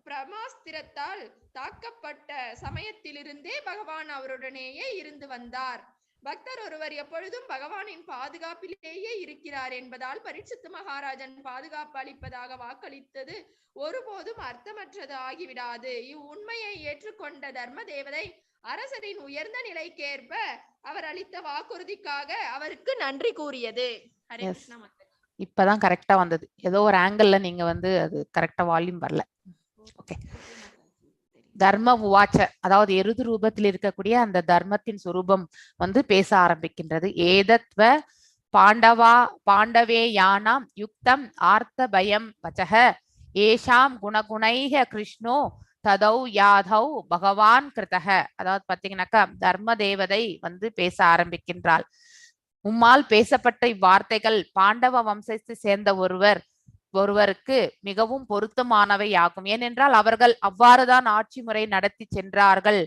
பிரமாஸ்திரத்தால் தாக்கப்பட்ட சமயத்திலிருந்தே பகவான் அவருடனேயே இருந்து வந்தார். பக்தர் ஒருவர் எப்பொழுதும் பகவானின் பாதுகாப்பிலேயே இருக்கிறார் என்பதால் பரீட்சித்து மகாராஜன் பாதுகாப்பு அளிப்பதாக வாக்களித்தது ஒருபோதும் அர்த்தமற்றது ஆகிவிடாது. இவ்வுண்மையை ஏற்றுக்கொண்ட தர்ம தேவதை அரசரின் உயர்ந்த நிலைக்கேற்ப அவர் அளித்த வாக்குறுதிக்காக அவருக்கு நன்றி கூறியது. ஹரே கிருஷ்ணா மாதாஜி. இப்பதான் கரெக்டா வந்தது. ஏதோ ஒரு ஆங்கிள் நீங்க வந்து அது கரெக்டா வால்யூம் வரல. ஓகே. தர்ம உவாச்ச, அதாவது எருது ரூபத்தில் இருக்கக்கூடிய அந்த தர்மத்தின் சுரூபம் வந்து பேச ஆரம்பிக்கின்றது. ஏதத்வ பாண்டவே யானாம் யுக்தம் ஆர்த்த பயம் வச்சக ஏஷாம் குணகுணைக கிருஷ்ணோ ததௌ யாதௌ பகவான் கிருதக. அதாவது பாத்தீங்கன்னாக்கா தர்ம தேவதை வந்து பேச ஆரம்பிக்கின்றாள். உம்மால் பேசப்பட்ட இவ்வார்த்தைகள் பாண்டவ வம்சத்தை சேர்ந்த ஒருவருக்கு மிகவும் பொருத்தமானவை ஆகும். ஏனென்றால் அவர்கள் அவ்வாறுதான் ஆட்சி முறை நடத்தி சென்றார்கள்,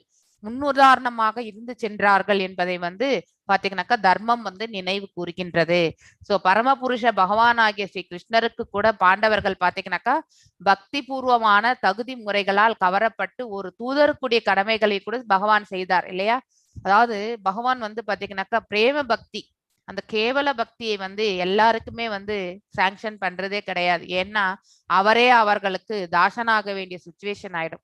முன்னுதாரணமாக இருந்து சென்றார்கள் என்பதை வந்து பாத்தீங்கன்னாக்கா தர்மம் வந்து நினைவு கூறுகின்றது. சோ பரமபுருஷ பகவான் ஆகிய ஸ்ரீ கிருஷ்ணருக்கு கூட பாண்டவர்கள் பாத்தீங்கன்னாக்கா பக்தி பூர்வமான தகுதி முறைகளால் கவரப்பட்டு ஒரு தூதருக்குரிய கடமைகளை கூட பகவான் செய்தார் இல்லையா. அதாவது பகவான் வந்து பாத்தீங்கன்னாக்கா பிரேம பக்தி, அந்த கேவல பக்தியை வந்து எல்லாருக்குமே வந்து சாங்ஷன் பண்றதே கிடையாது. ஏன்னா அவரே அவர்களுக்கு தாசனாக வேண்டிய சுச்சுவேஷன் ஆயிடும்.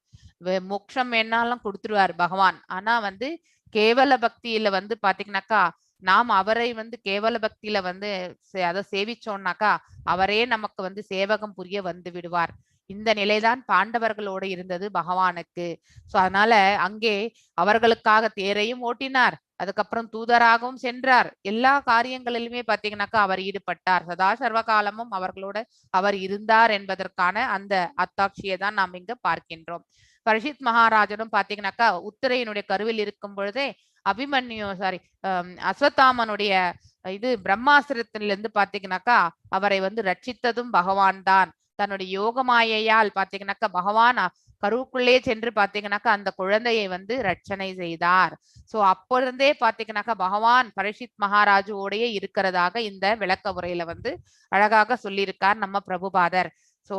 மோட்சம் வேணாலும் கொடுத்துருவார் பகவான். ஆனா வந்து கேவல பக்தியில வந்து பாத்தீங்கன்னாக்கா நாம் அவரை வந்து கேவல பக்தியில வந்து அதை சேவிச்சோம்னாக்கா அவரே நமக்கு வந்து சேவகம் புரிய வந்து விடுவார். இந்த நிலைதான் பாண்டவர்களோடு இருந்தது பகவானுக்கு. சோ அதனால அங்கே அவர்களுக்காக தேரையும் ஓட்டினார், அதுக்கப்புறம் தூதராகவும் சென்றார். எல்லா காரியங்களிலுமே பாத்தீங்கன்னாக்கா அவர் ஈடுபட்டார். சதா சர்வகாலமும் அவர்களோட அவர் இருந்தார் என்பதற்கான அந்த அத்தாட்சியை தான் நாம் இங்க பார்க்கின்றோம். பரீட்சித் மகாராஜனும் பாத்தீங்கன்னாக்கா உத்திரையினுடைய கருவில் இருக்கும் பொழுதே அஸ்வத்தாமனுடைய பிரம்மாஸ்திரத்திலிருந்து பாத்தீங்கன்னாக்கா அவரை வந்து ரட்சித்ததும் பகவான் தான். தன்னுடைய யோகமாயையால் பாத்தீங்கன்னாக்கா பகவான் கருவுக்குள்ளே சென்று பாத்தீங்கன்னாக்கா அந்த குழந்தையை வந்து ரட்சணை செய்தார். சோ அப்பொழுதே பாத்தீங்கன்னாக்கா பகவான் பரீட்சித் மகாராஜோடையே இருக்கிறதாக இந்த விளக்க உரையில வந்து அழகாக சொல்லியிருக்கார் நம்ம பிரபுபாதர். சோ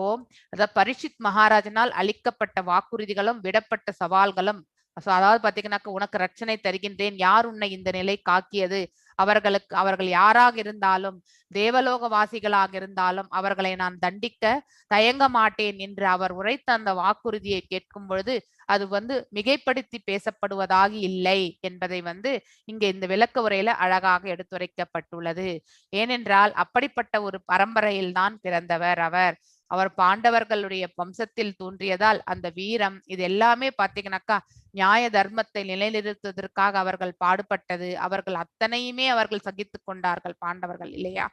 பரீட்சித் மகாராஜனால் அளிக்கப்பட்ட வாக்குறுதிகளும் விடப்பட்ட சவால்களும், அதாவது பாத்தீங்கன்னாக்கா உனக்கு ரட்சணை தருகின்றேன், யார் உன்னை இந்த நிலை காக்கியது, அவர்கள் யாராக இருந்தாலும் தேவலோக வாசிகளாக இருந்தாலும் அவர்களை நான் தண்டிக்க தயங்க மாட்டேன் என்று அவர் உரைத்த அந்த வாக்குறுதியை கேட்கும் பொழுது அது வந்து மிகைப்படுத்தி பேசப்படுவதாக இல்லை என்பதை வந்து இங்க இந்த விளக்க உரையில அழகாக எடுத்துரைக்கப்பட்டுள்ளது. ஏனென்றால் அப்படிப்பட்ட ஒரு பரம்பரையில் தான் பிறந்தவர் அவர் பாண்டவர்களுடைய வம்சத்தில் தோன்றியதால் அந்த வீரம் இது எல்லாமே பாத்தீங்கன்னாக்கா நியாய தர்மத்தை நிலைநிறுத்துவதற்காக அவர்கள் பாடுபட்டது, அவர்கள் அத்தனையுமே அவர்கள் சகித்து கொண்டார்கள் பாண்டவர்கள் இல்லையா.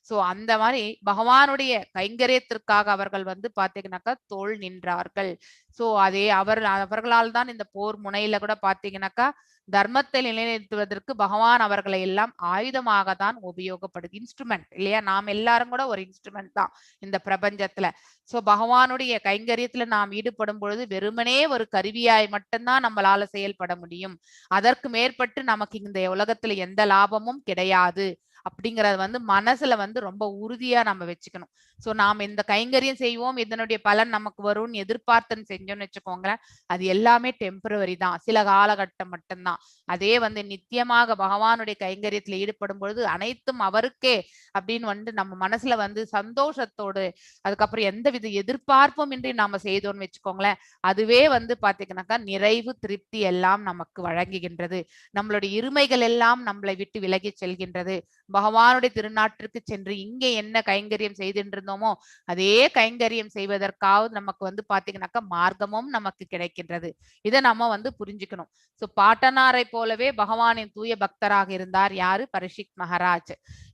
சோ அந்த மாதிரி பகவானுடைய கைங்கரியத்திற்காக அவர்கள் வந்து பாத்தீங்கன்னாக்கா தோள் நின்றார்கள். சோ அதே அவர்களால் தான் இந்த போர் முனையில கூட பாத்தீங்கன்னாக்கா தர்மத்தை நிலைநிறுத்துவதற்கு பகவான் அவர்களை எல்லாம் ஆயுதமாக தான் உபயோகப்படுது, இன்ஸ்ட்ருமெண்ட் இல்லையா. நாம் எல்லாரும் கூட ஒரு இன்ஸ்ட்ருமெண்ட் தான் இந்த பிரபஞ்சத்துல. சோ பகவானுடைய கைங்கரியத்துல நாம் ஈடுபடும் பொழுது வெறுமனே ஒரு கருவியாய் மட்டும்தான் நம்மளால செயல்பட முடியும். அதற்கு மேற்பட்டு நமக்கு இந்த உலகத்துல எந்த லாபமும் கிடையாது அப்படிங்கறது வந்து மனசுல வந்து ரொம்ப உறுதியா நம்ம வச்சுக்கணும். சோ நாம் இந்த கைங்கரியம் செய்வோம், இதனுடைய பலன் நமக்கு வரும்னு எதிர்பார்த்துன்னு செஞ்சோம்னு வச்சுக்கோங்களேன், அது எல்லாமே டெம்பரவரி தான், சில காலகட்டம் மட்டும்தான். அதே வந்து நித்தியமாக பகவானுடைய கைங்கரியத்துல ஈடுபடும் பொழுது அனைத்தும் அவருக்கே அப்படின்னு நம்ம மனசுல சந்தோஷத்தோடு, அதுக்கப்புறம் எந்த வித எதிர்பார்ப்பும் இன்றி நாம செய்தோம்னு வச்சுக்கோங்களேன், அதுவே பாத்தீங்கன்னாக்கா நிறைவு திருப்தி எல்லாம் நமக்கு வழங்குகின்றது. நம்மளுடைய இருமைகள் எல்லாம் நம்மளை விட்டு விலகி செல்கின்றது. பகவானுடைய திருநாட்டிற்கு சென்று இங்கே என்ன கைங்கரியம் செய்திருந்தோமோ அதே கைங்கரியம் செய்வதற்காவது நமக்கு பாத்தீங்கன்னாக்கா மார்க்கமும் நமக்கு கிடைக்கின்றது. இதை நம்ம புரிஞ்சுக்கணும். சோ பாட்டனாரை போலவே பகவானின் தூய பக்தராக இருந்தார் யாரு? பரீட்சித் மகாராஜ்.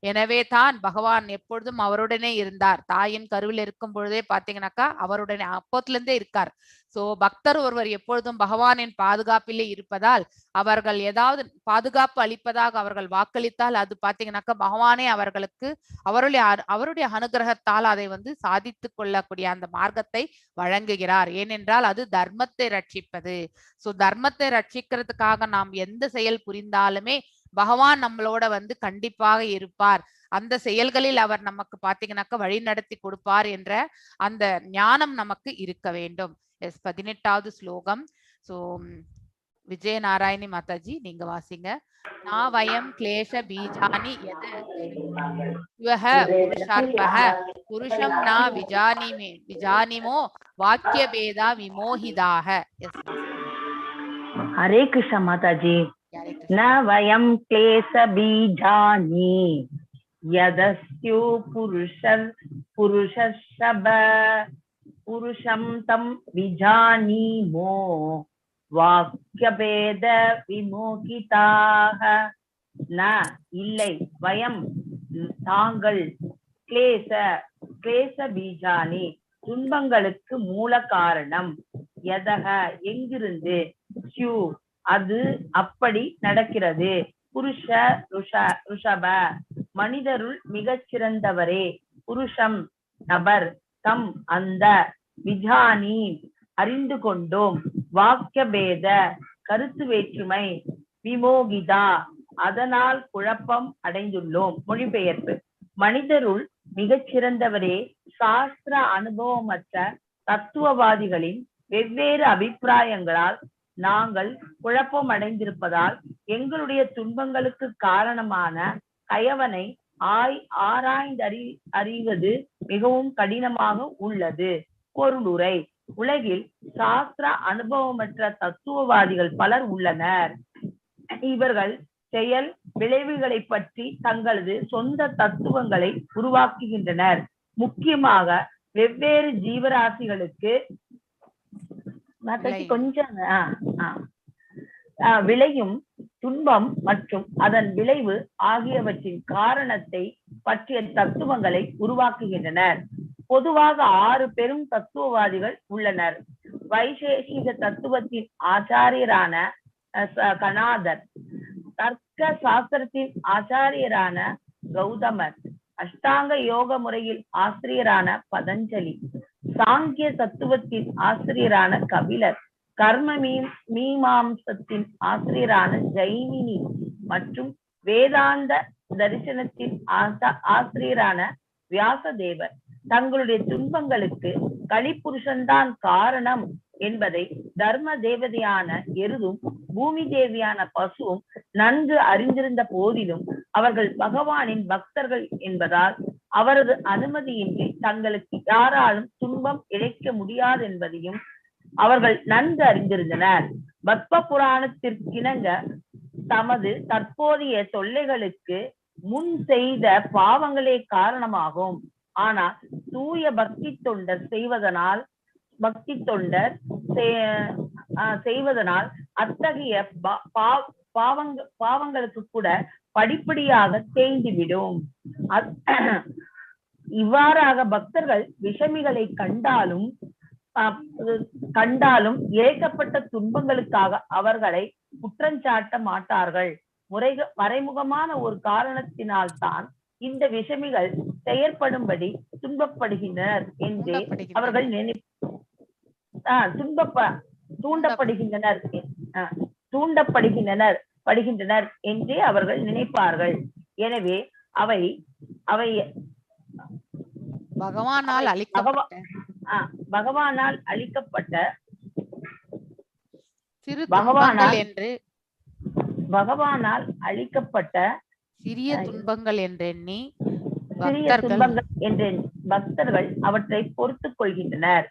எனவே தான் பகவான் எப்பொழுதும் அவருடனே இருந்தார். தாயின் கருவில் இருக்கும் பொழுதே பாத்தீங்கன்னாக்கா அவருடனே அப்போத்துல இருந்தே இருக்கார். சோ பக்தர் ஒருவர் எப்பொழுதும் பகவானின் பாதுகாப்பிலே இருப்பதால், அவர்கள் ஏதாவது பாதுகாப்பு அளிப்பதாக அவர்கள் வாக்களித்தால் அது பாத்தீங்கன்னாக்கா பகவானே அவர்களுக்கு அவருடைய அனுகிரகத்தால் அதை சாதித்து கொள்ளக்கூடிய அந்த மார்க்கத்தை வழங்குகிறார். ஏனென்றால் அது தர்மத்தை ரட்சிப்பது. சோ தர்மத்தை ரட்சிக்கிறதுக்காக நாம் எந்த செயல் புரிந்தாலுமே பகவான் நம்மளோட கண்டிப்பாக இருப்பார். அந்த செயல்களில் அவர் நமக்கு பாத்தீங்கன்னாக்கா வழி நடத்தி கொடுப்பார் என்ற அந்த ஞானம் நமக்கு இருக்க வேண்டும். 18வது ஸ்லோகம். சோ விஜய நாராயணி மாதாஜி நீங்க வாசிங்க. நாவயம் கிளேஷ பீஜானி யத் யுவஹ புருஷார்த்தஹ புருஷம் நா விஜானிமோ வாக்கிய பேதா விமோகிதாக. हरे कृष्ण माता जी। न वयं क्लेश बीजानि यदस्यु पुरुषशब पुरुषं तं विजानीमो वाक्यभेद विमोहिताः. न இல்லை வயம் தாங்கள் கிளேச பீஜானி துன்பங்களுக்கு மூல காரணம் யதக எங்கிருந்து ஸ்யூ அது அப்படி நடக்கிறது புருஷ ருஷப மனிதருள் மிகச் சிறந்தவரே புருஷம் நபர் தம் அந்த விஜானி அறிந்து கொண்டோம் வாக்கிய பேத கருத்து வேற்றுமை விமோகிதா அதனால் குழப்பம் அடைந்துள்ளோம். மொழிபெயர்ப்பு. மனிதருள் மிகச் சிறந்தவரே சாஸ்திர அனுபவமற்ற தத்துவவாதிகளின் வெவ்வேறு அபிப்பிராயங்களால் நாங்கள் குழப்பம் அடைந்திருப்பதால் எங்களுடைய துன்பங்களுக்கு காரணமான கயவனை ஆராய்ந்து அறிவது மிகவும் கடினமாக உள்ளது. பொருளுரை. உலகில் சாஸ்திர அனுபவமற்ற தத்துவவாதிகள் பலர் உள்ளனர். இவர்கள் செயல் விளைவுகளை பற்றி தங்களது சொந்த தத்துவங்களை உருவாக்குகின்றனர். முக்கியமாக வெவ்வேறு ஜீவராசிகளுக்கு கொஞ்சம் விளையும் துன்பம் மற்றும் அதன் விளைவு ஆகியவற்றின் காரணத்தை பற்றிய தத்துவங்களை உருவாக்குகின்றனர். பொதுவாக 6 பெரும் தத்துவவாதிகள் உள்ளனர். வைசேஷிக தத்துவத்தின் ஆச்சாரியரான கணாதர், தர்க்க சாஸ்திரத்தின் ஆச்சாரியரான கௌதமர், அஷ்டாங்க யோக முறையில் ஆசிரியரான பதஞ்சலி, சாங்கிய தத்துவத்தின் ஆசிரியரான கபிலர், கர்ம மீமாம்சத்தின் ஆசிரியரான ஜைமினி மற்றும் வேதாந்த தரிசனத்தின் ஆசிரியரான வியாசதேவர் தங்களுடைய துன்பங்களுக்கு கலிபுருஷன்தான் காரணம் என்பதை தர்ம தேவதையான எருதும் பூமி தேவியான பசுவும் நன்கு அறிந்திருந்த போதிலும் அவர்கள் பகவானின் பக்தர்கள் என்பதால் அவரது அனுமதியின்றி தங்களுக்கு யாராலும் துன்பம் இழைக்க முடியாது என்பதையும் அவர்கள் நன்கு அறிந்திருந்தனர். பத்ம புராணத்திற்கிணங்க தமது தற்போதைய தொல்லைகளுக்கு முன் செய்த பாவங்களே காரணமாகும். ஆனால் தூய பக்தி தொண்டர் செய்வதனால் அத்தகைய பாவங்களுக்கு கூட படிப்படியாக தேய்ந்துவிடும். இவ்வாறாக பக்தர்கள் விஷமிகளை கண்டாலும் இழைக்கப்பட்ட துன்பங்களுக்காக அவர்களை குற்றஞ்சாட்ட மாட்டார்கள். மறைமுகமான ஒரு காரணத்தினால்தான் இந்த விஷமிகள் செயற்படும்படி துன்பப்படுகின்றனர் என்றே அவர்கள் தூண்டப்படுகின்றனர் என்றே அவர்கள் நினைப்பார்கள். எனவே அவை பகவானால் அளிக்கப்பட்ட பகவானால் அளிக்கப்பட்ட சிறு துன்பங்கள் என்று பகவானால் அளிக்கப்பட்ட சிறிய துன்பங்கள் என்றெண்ணி சிறிய துன்பங்கள் என்று பக்தர்கள் அவற்றை பொறுத்துக் கொள்கின்றனர்.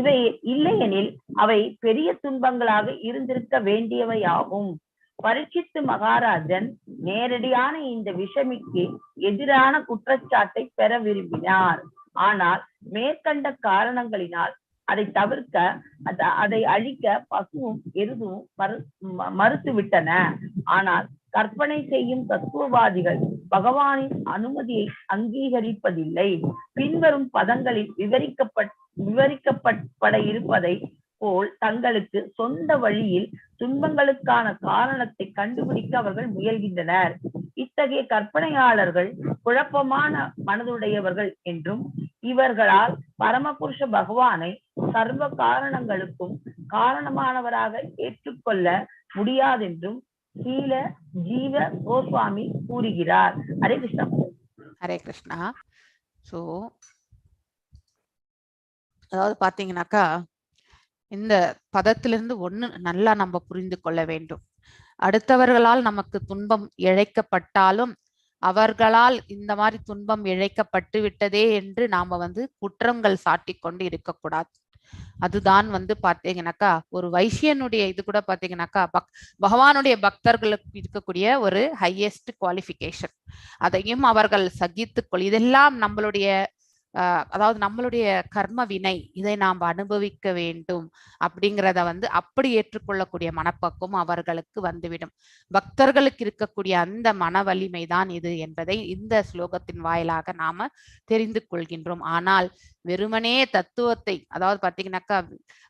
இவை இல்லையெனில் அவை பெரிய துன்பங்களாக இருந்திருக்க வேண்டியவையாகும். பரீட்சித்து மகாராஜன் நேரடியான இந்த விஷமிக்கு எதிரான குற்றச்சாட்டை பெற விரும்பினார். ஆனால் மேற்கண்ட காரணங்களினால் அதை தவிர்க்க அதை அழிக்க பசுவும் எருதும் மறுத்துவிட்டன. ஆனால் கற்பனை செய்யும் தத்துவவாதிகள் பகவானின் அனுமதியை அங்கீகரிப்பதில்லை. பின்வரும் பதங்களில் விவரிக்கப்பட இருப்பதை போல் தங்களுக்கு சொந்த வழியில் துன்பங்களுக்கான காரணத்தை கண்டுபிடிக்க அவர்கள் முயல்கின்றனர். இத்தகைய கற்பனையாளர்கள் குழப்பமான மனதுடையவர்கள் என்றும் இவர்களால் பரமபுருஷ பகவானை சர்வ காரணங்களுக்கும் காரணமானவராக ஏற்றுக்கொள்ள முடியாதென்றும் கீழ ஜீவ கோஸ்வாமி கூறுகிறார். ஹரே கிருஷ்ணா. ஹரே கிருஷ்ணா. சோ அதாவது பாத்தீங்கன்னாக்கா இந்த பதத்திலிருந்து ஒண்ணு நல்லா நம்ம புரிந்து கொள்ள வேண்டும். அடுத்தவர்களால் நமக்கு துன்பம் இழைக்கப்பட்டாலும் அவர்களால் இந்த மாதிரி துன்பம் இழைக்கப்பட்டு விட்டதே என்று நாம குற்றங்கள் சாட்டி கொண்டு இருக்கக்கூடாது. அதுதான் பாத்தீங்கன்னாக்கா ஒரு வைசியனுடைய இது கூட பாத்தீங்கன்னாக்கா பகவானுடைய பக்தர்களுக்கு இருக்கக்கூடிய ஒரு ஹையஸ்ட் குவாலிஃபிகேஷன். அதையும் அவர்கள் சகித்துக்கொள். இதெல்லாம் நம்மளுடைய அதாவது நம்மளுடைய கர்ம வினை, இதை நாம் அனுபவிக்க வேண்டும் அப்படிங்கிறத அப்படி ஏற்றுக்கொள்ளக்கூடிய மனப்பக்குவம் அவர்களுக்கு வந்துவிடும். பக்தர்களுக்கு இருக்கக்கூடிய அந்த மன வலிமை தான் இது என்பதை இந்த ஸ்லோகத்தின் வாயிலாக நாம தெரிந்து கொள்கின்றோம். ஆனால் வெறுமனே தத்துவத்தை அதாவது பாத்தீங்கன்னாக்கா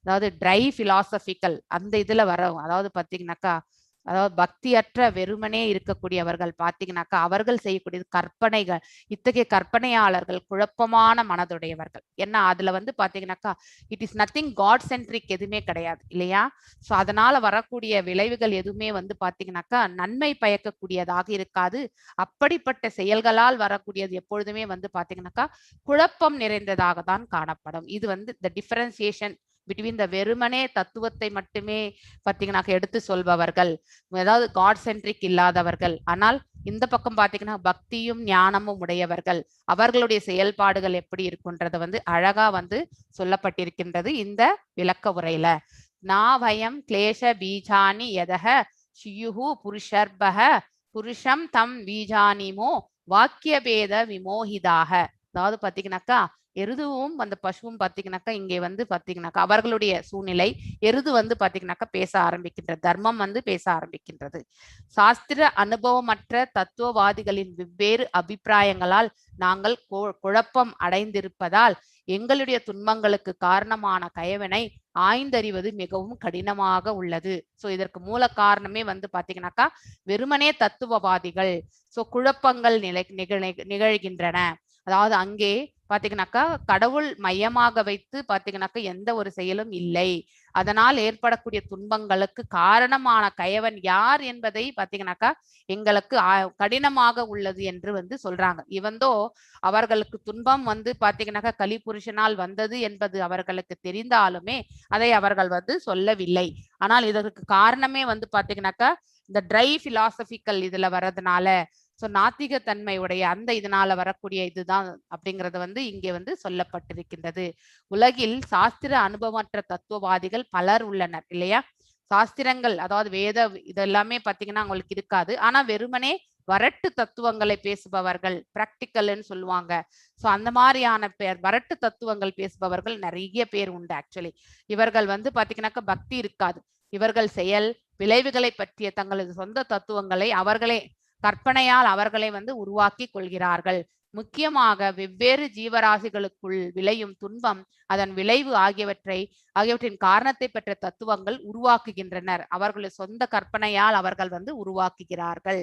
அதாவது ட்ரை பிலாசபிக்கல் அந்த இதுல வர அதாவது பாத்தீங்கன்னாக்கா அதாவது பக்தியற்ற வெறுமனே இருக்கக்கூடியவர்கள் பாத்தீங்கன்னாக்கா அவர்கள் செய்யக்கூடியது கற்பனைகள். இத்தகைய கற்பனையாளர்கள் குழப்பமான மனதுடையவர்கள். ஏன்னா அதுல பாத்தீங்கன்னாக்கா it is nothing God centric, எதுவுமே கிடையாது இல்லையா? சோ அதனால வரக்கூடிய விளைவுகள் எதுவுமே பாத்தீங்கன்னாக்கா நன்மை பயக்கக்கூடியதாக இருக்காது. அப்படிப்பட்ட செயல்களால் வரக்கூடியது எப்பொழுதுமே பாத்தீங்கன்னாக்கா குழப்பம் நிறைந்ததாக தான் காணப்படும். இது the differentiation between the வெறுமனே தத்துவத்தை மட்டுமே பாத்தீங்கன்னா எடுத்து சொல்பவர்கள், அதாவது காட் சென்ட்ரிக் இல்லாதவர்கள். ஆனால் இந்த பக்கம் பாத்தீங்கன்னா பக்தியும் ஞானமும் உடையவர்கள், அவர்களுடைய செயல்பாடுகள் எப்படி இருக்குன்றத அழகா சொல்லப்பட்டிருக்கின்றது இந்த விளக்க உரையில. நாவயம் கிளேஷ பீஜானி யதஹ சியுஹு புருஷர்பஹ புருஷம் தம் பீஜானிமோ வாக்கிய பேத விமோகிதாக. அதாவது பாத்தீங்கன்னாக்கா எருதுவும் அந்த பசுவும் பாத்தீங்கன்னாக்கா இங்கே பாத்தீங்கன்னாக்கா அவர்களுடைய சூழ்நிலை, எருது பாத்தீங்கன்னாக்கா பேச ஆரம்பிக்கின்றது, தர்மம் பேச ஆரம்பிக்கின்றது. சாஸ்திர அனுபவமற்ற தத்துவவாதிகளின் வெவ்வேறு அபிப்பிராயங்களால் நாங்கள் குழப்பம் அடைந்திருப்பதால் எங்களுடைய துன்பங்களுக்கு காரணமான கயவனை ஆய்ந்தறிவது மிகவும் கடினமாக உள்ளது. சோ இதற்கு மூல காரணமே பாத்தீங்கன்னாக்கா வெறுமனே தத்துவவாதிகள். சோ குழப்பங்கள் நிகழ்கின்றன. அதாவது அங்கே பாத்தீங்கன்னாக்கா கடவுள் மையமாக வைத்து பாத்தீங்கன்னாக்கா எந்த ஒரு செயலும் இல்லை. அதனால் ஏற்படக்கூடிய துன்பங்களுக்கு காரணமான கயவன் யார் என்பதை பாத்தீங்கன்னாக்கா எங்களுக்கு கடினமாக உள்ளது என்று சொல்றாங்க. இவந்தோ அவர்களுக்கு துன்பம் பாத்தீங்கன்னாக்கா கலிபுருஷனால் வந்தது என்பது அவர்களுக்கு தெரிந்தாலுமே அதை அவர்கள் சொல்லவில்லை. ஆனால் இதற்கு காரணமே பாத்தீங்கன்னாக்கா இந்த ட்ரை பிலாசபிக்கல் இதுல வர்றதுனால, சோ நாத்திக தன்மையுடைய அந்த இதனால வரக்கூடிய இதுதான் அப்படிங்கறது இங்கே சொல்லப்பட்டிருக்கின்றது. உலகில் சாஸ்திர அனுபவமற்ற தத்துவவாதிகள் பலர் உள்ளனர் இல்லையா? சாஸ்திரங்கள் அதாவது வேத இதெல்லாமே பாத்தீங்கன்னா அவங்களுக்கு இருக்காது. ஆனா வெறுமனே வரட்டு தத்துவங்களை பேசுபவர்கள், பிராக்டிக்கல்னு சொல்லுவாங்க. சோ அந்த மாதிரியான வரட்டு தத்துவங்கள் பேசுபவர்கள் நிறைய பேர் உண்டு. ஆக்சுவலி இவர்கள் பாத்தீங்கன்னாக்கா பக்தி இருக்காது. இவர்கள் செயல் விளைவுகளை பற்றிய தங்களது சொந்த தத்துவங்களை அவர்களே கற்பனையால் அவர்களை உருவாக்கி கொள்கிறார்கள். முக்கியமாக வெவ்வேறு ஜீவராசிகளுக்குள் விளையும் துன்பம், அதன் விளைவு ஆகியவற்றின் காரணத்தை பெற்ற தத்துவங்கள் உருவாக்குகின்றனர். அவர்களுடைய சொந்த கற்பனையால் அவர்கள் உருவாக்குகிறார்கள்.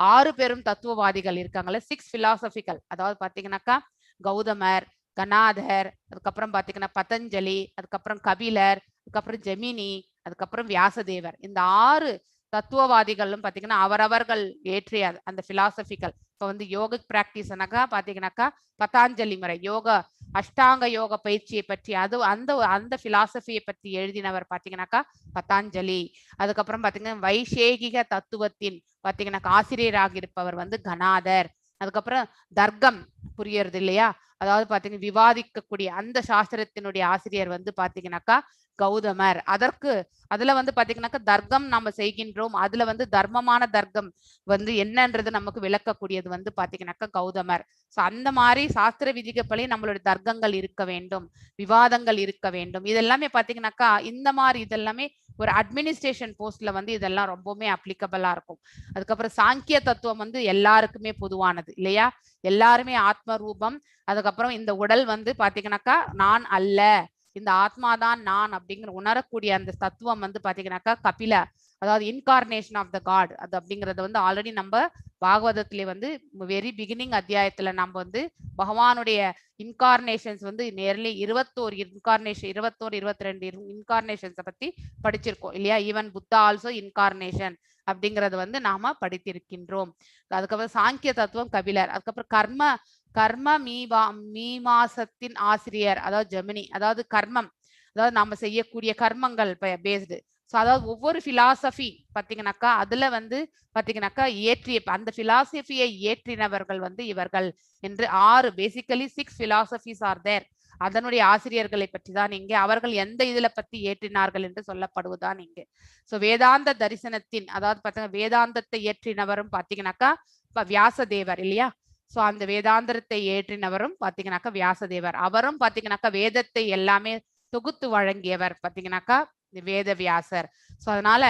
6 பெரும் தத்துவவாதிகள் இருக்காங்கல்ல, 6 பிலாசபிக்கல். அதாவது பாத்தீங்கன்னாக்கா கௌதமர், கணாதர், அதுக்கப்புறம் பாத்தீங்கன்னா பதஞ்சலி, அதுக்கப்புறம் கபிலர், அதுக்கப்புறம் ஜெமினி, அதுக்கப்புறம் வியாசதேவர். இந்த 6 தத்துவவாதிகளும் பாத்தீங்கன்னா அவரவர்கள் ஏற்றிய அந்த பிலாசபிக்கல் இப்போ வந்து யோகிக் பிராக்டிஸ்னாக்கா பாத்தீங்கன்னாக்கா பதாஞ்சலி முறை யோக அஷ்டாங்க யோக பயிற்சியை பற்றி அது அந்த அந்த பிலாசபியை பற்றி எழுதினவர் பாத்தீங்கன்னாக்கா பதாஞ்சலி. அதுக்கப்புறம் பாத்தீங்கன்னா வைசேகிக தத்துவத்தின் பாத்தீங்கன்னாக்கா ஆசிரியராக இருப்பவர் வந்து கணாதர். அதுக்கப்புறம் தர்க்கம் புரியறது இல்லையா, அதாவது பாத்தீங்கன்னா விவாதிக்கக்கூடிய அந்த சாஸ்திரத்தினுடைய ஆசிரியர் வந்து பாத்தீங்கன்னாக்கா கௌதமர். அதுல வந்து பாத்தீங்கன்னாக்கா தர்க்கம் நம்ம செய்கின்றோம், அதுல வந்து தர்மமான தர்க்கம் வந்து என்னன்றது நமக்கு விளக்கக்கூடியது வந்து பாத்தீங்கன்னாக்கா கௌதமர். சோ அந்த மாதிரி சாஸ்திர விதிக்கப்படி நம்மளுடைய தர்க்கங்கள் இருக்க வேண்டும், விவாதங்கள் இருக்க வேண்டும். இதெல்லாமே பாத்தீங்கன்னாக்கா இந்த மாதிரி இதெல்லாமே ஒரு அட்மினிஸ்ட்ரேஷன் போஸ்ட்ல வந்து இதெல்லாம் ரொம்பவுமே அப்ளிகபிளா இருக்கும். அதுக்கப்புறம் சாங்கிய தத்துவம் வந்து எல்லாருக்குமே பொதுவானது இல்லையா, எல்லாருமே ஆத்ம ரூபம். அதுக்கப்புறம் இந்த உடல் வந்து பாத்தீங்கன்னாக்கா நான் அல்ல, இந்த ஆத்மாதான் நான் அப்படிங்கிற உணரக்கூடிய அந்த தத்துவம் வந்து பாத்தீங்கன்னாக்கா கபில, அதாவது இன்கார்னேஷன் ஆஃப் த காட் அது அப்படிங்கறத வந்து ஆல்ரெடி நம்ம பாகவதத்திலே வந்து வெரி பிகினிங் அத்தியாயத்துல நம்ம வந்து பகவானுடைய இன்கார்னேஷன்ஸ் வந்து நேர்லி 21 இன்கார்னேஷன் 22 இன்கார்னேஷன்ஸை பத்தி படிச்சிருக்கோம் இல்லையா. ஈவன் புத்தா ஆல்சோ இன்கார்னேஷன் அப்படிங்கறது வந்து நாம படித்திருக்கின்றோம். அதுக்கப்புறம் சாங்கிய தத்துவம் கபிலர். அதுக்கப்புறம் கர்ம மீமாசத்தின் ஆசிரியர் அதாவது ஜெமினி, அதாவது கர்மம், அதாவது நாம செய்யக்கூடிய கர்மங்கள் பேஸ்டு. ஸோ அதாவது ஒவ்வொரு பிலாசபி பார்த்தீங்கன்னாக்கா அதுல வந்து பார்த்தீங்கன்னாக்கா இயற்றிய அந்த பிலாசபியை இயற்றினவர்கள் வந்து இவர்கள் என்று 6 பேசிக்கலி 6 பிலாசபிஸ் ஆர் தேர். அதனுடைய ஆசிரியர்களை பற்றி தான் இங்கே அவர்கள் எந்த இதுல பத்தி ஏற்றினார்கள் என்று சொல்லப்படுவதுதான் இங்கே. ஸோ வேதாந்த தரிசனத்தின் அதாவது பார்த்தீங்கன்னா வேதாந்தத்தை இயற்றினவரும் பார்த்தீங்கன்னாக்கா வியாசதேவர் இல்லையா. சோ அந்த வேதாந்தரத்தை ஏற்றினவரும் பாத்தீங்கன்னாக்கா வியாசதேவர். அவரும் பாத்தீங்கன்னாக்கா வேதத்தை எல்லாமே தொகுத்து வழங்கியவர் பாத்தீங்கன்னாக்கா வேத வியாசர். சோ அதனால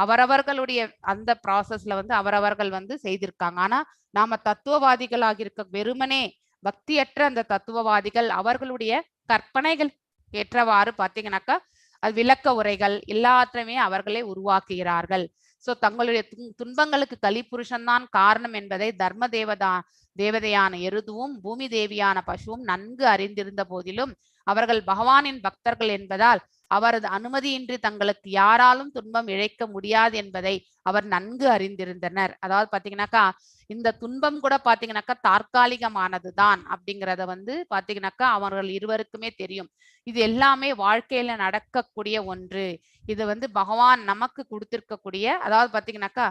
அவரவர்களுடைய அந்த ப்ராசஸ்ல வந்து அவரவர்கள் வந்து செய்திருக்காங்க. ஆனா நாம தத்துவவாதிகளாக இருக்க வெறுமனே பக்தியற்ற அந்த தத்துவவாதிகள் அவர்களுடைய கற்பனைகள் ஏற்றவாறு பாத்தீங்கன்னாக்கா அது விளக்க உரைகள் எல்லாத்தையுமே அவர்களே உருவாக்குகிறார்கள். சோ தங்களுடைய துன்பங்களுக்கு கலிபுருஷன் தான் காரணம் என்பதை தர்ம தேவதையான எருதுவும் பூமி தேவியான பசுவும் நன்கு அறிந்திருந்த போதிலும் அவர்கள் பகவானின் பக்தர்கள் என்பதால் அவரது அனுமதியின்றி தங்களுக்கு யாராலும் துன்பம் இழைக்க முடியாது என்பதை அவர் நன்கு அறிந்திருந்தனர். அதாவது பாத்தீங்கன்னாக்கா இந்த துன்பம் கூட பாத்தீங்கன்னாக்கா தற்காலிகமானதுதான் அப்படிங்கிறத வந்து பாத்தீங்கன்னாக்கா அவர்கள் இருவருக்குமே தெரியும். இது எல்லாமே வாழ்க்கையில நடக்கக்கூடிய ஒன்று. இது வந்து பகவான் நமக்கு கொடுத்திருக்கக்கூடிய, அதாவது பாத்தீங்கன்னாக்கா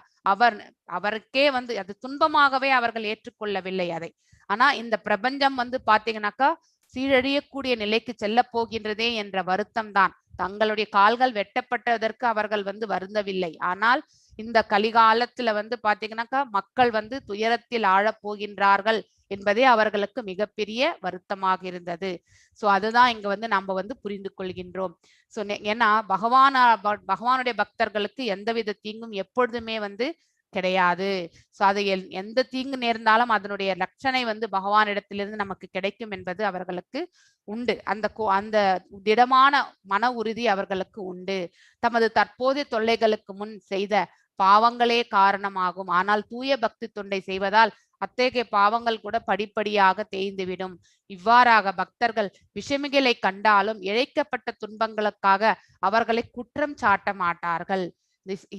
அவருக்கே வந்து அது துன்பமாகவே அவர்கள் ஏற்றுக்கொள்ளவில்லை அதை. ஆனா இந்த பிரபஞ்சம் வந்து பாத்தீங்கன்னாக்கா சீரழியக்கூடிய நிலைக்கு செல்ல போகின்றதே என்ற வருத்தம் தான். தங்களுடைய கால்கள் வெட்டப்பட்டதற்கு அவர்கள் வந்து வருந்தவில்லை. ஆனால் இந்த கலிகாலத்துல வந்து பாத்தீங்கன்னாக்கா மக்கள் வந்து துயரத்தில் ஆழப் போகின்றார்கள் என்பதே அவர்களுக்கு மிகப்பெரிய வருத்தமாக இருந்தது. சோ அதுதான் இங்க வந்து நம்ம வந்து புரிந்து கொள்கின்றோம். சோ ஏன்னா பகவானுடைய பக்தர்களுக்கு எந்தவித தீங்கும் எப்பொழுதுமே வந்து கிடையாது. சோ அது எந்த தீங்கு நேர்ந்தாலும் அதனுடைய லட்சணை வந்து பகவானிடத்திலிருந்து நமக்கு கிடைக்கும் என்பது அவர்களுக்கு உண்டு. அந்த திடமான மன உறுதி அவர்களுக்கு உண்டு. தமது தற்போதைய தொல்லைகளுக்கு முன் செய்த பாவங்களே காரணமாகும். ஆனால் தூய பக்தி தொண்டை செய்வதால் அத்தகைய பாவங்கள் கூட படிப்படியாக தேய்ந்துவிடும். இவ்வாறாக பக்தர்கள் விஷமிகளை கண்டாலும் இழைக்கப்பட்ட துன்பங்களுக்காக அவர்களை குற்றம் சாட்ட மாட்டார்கள்.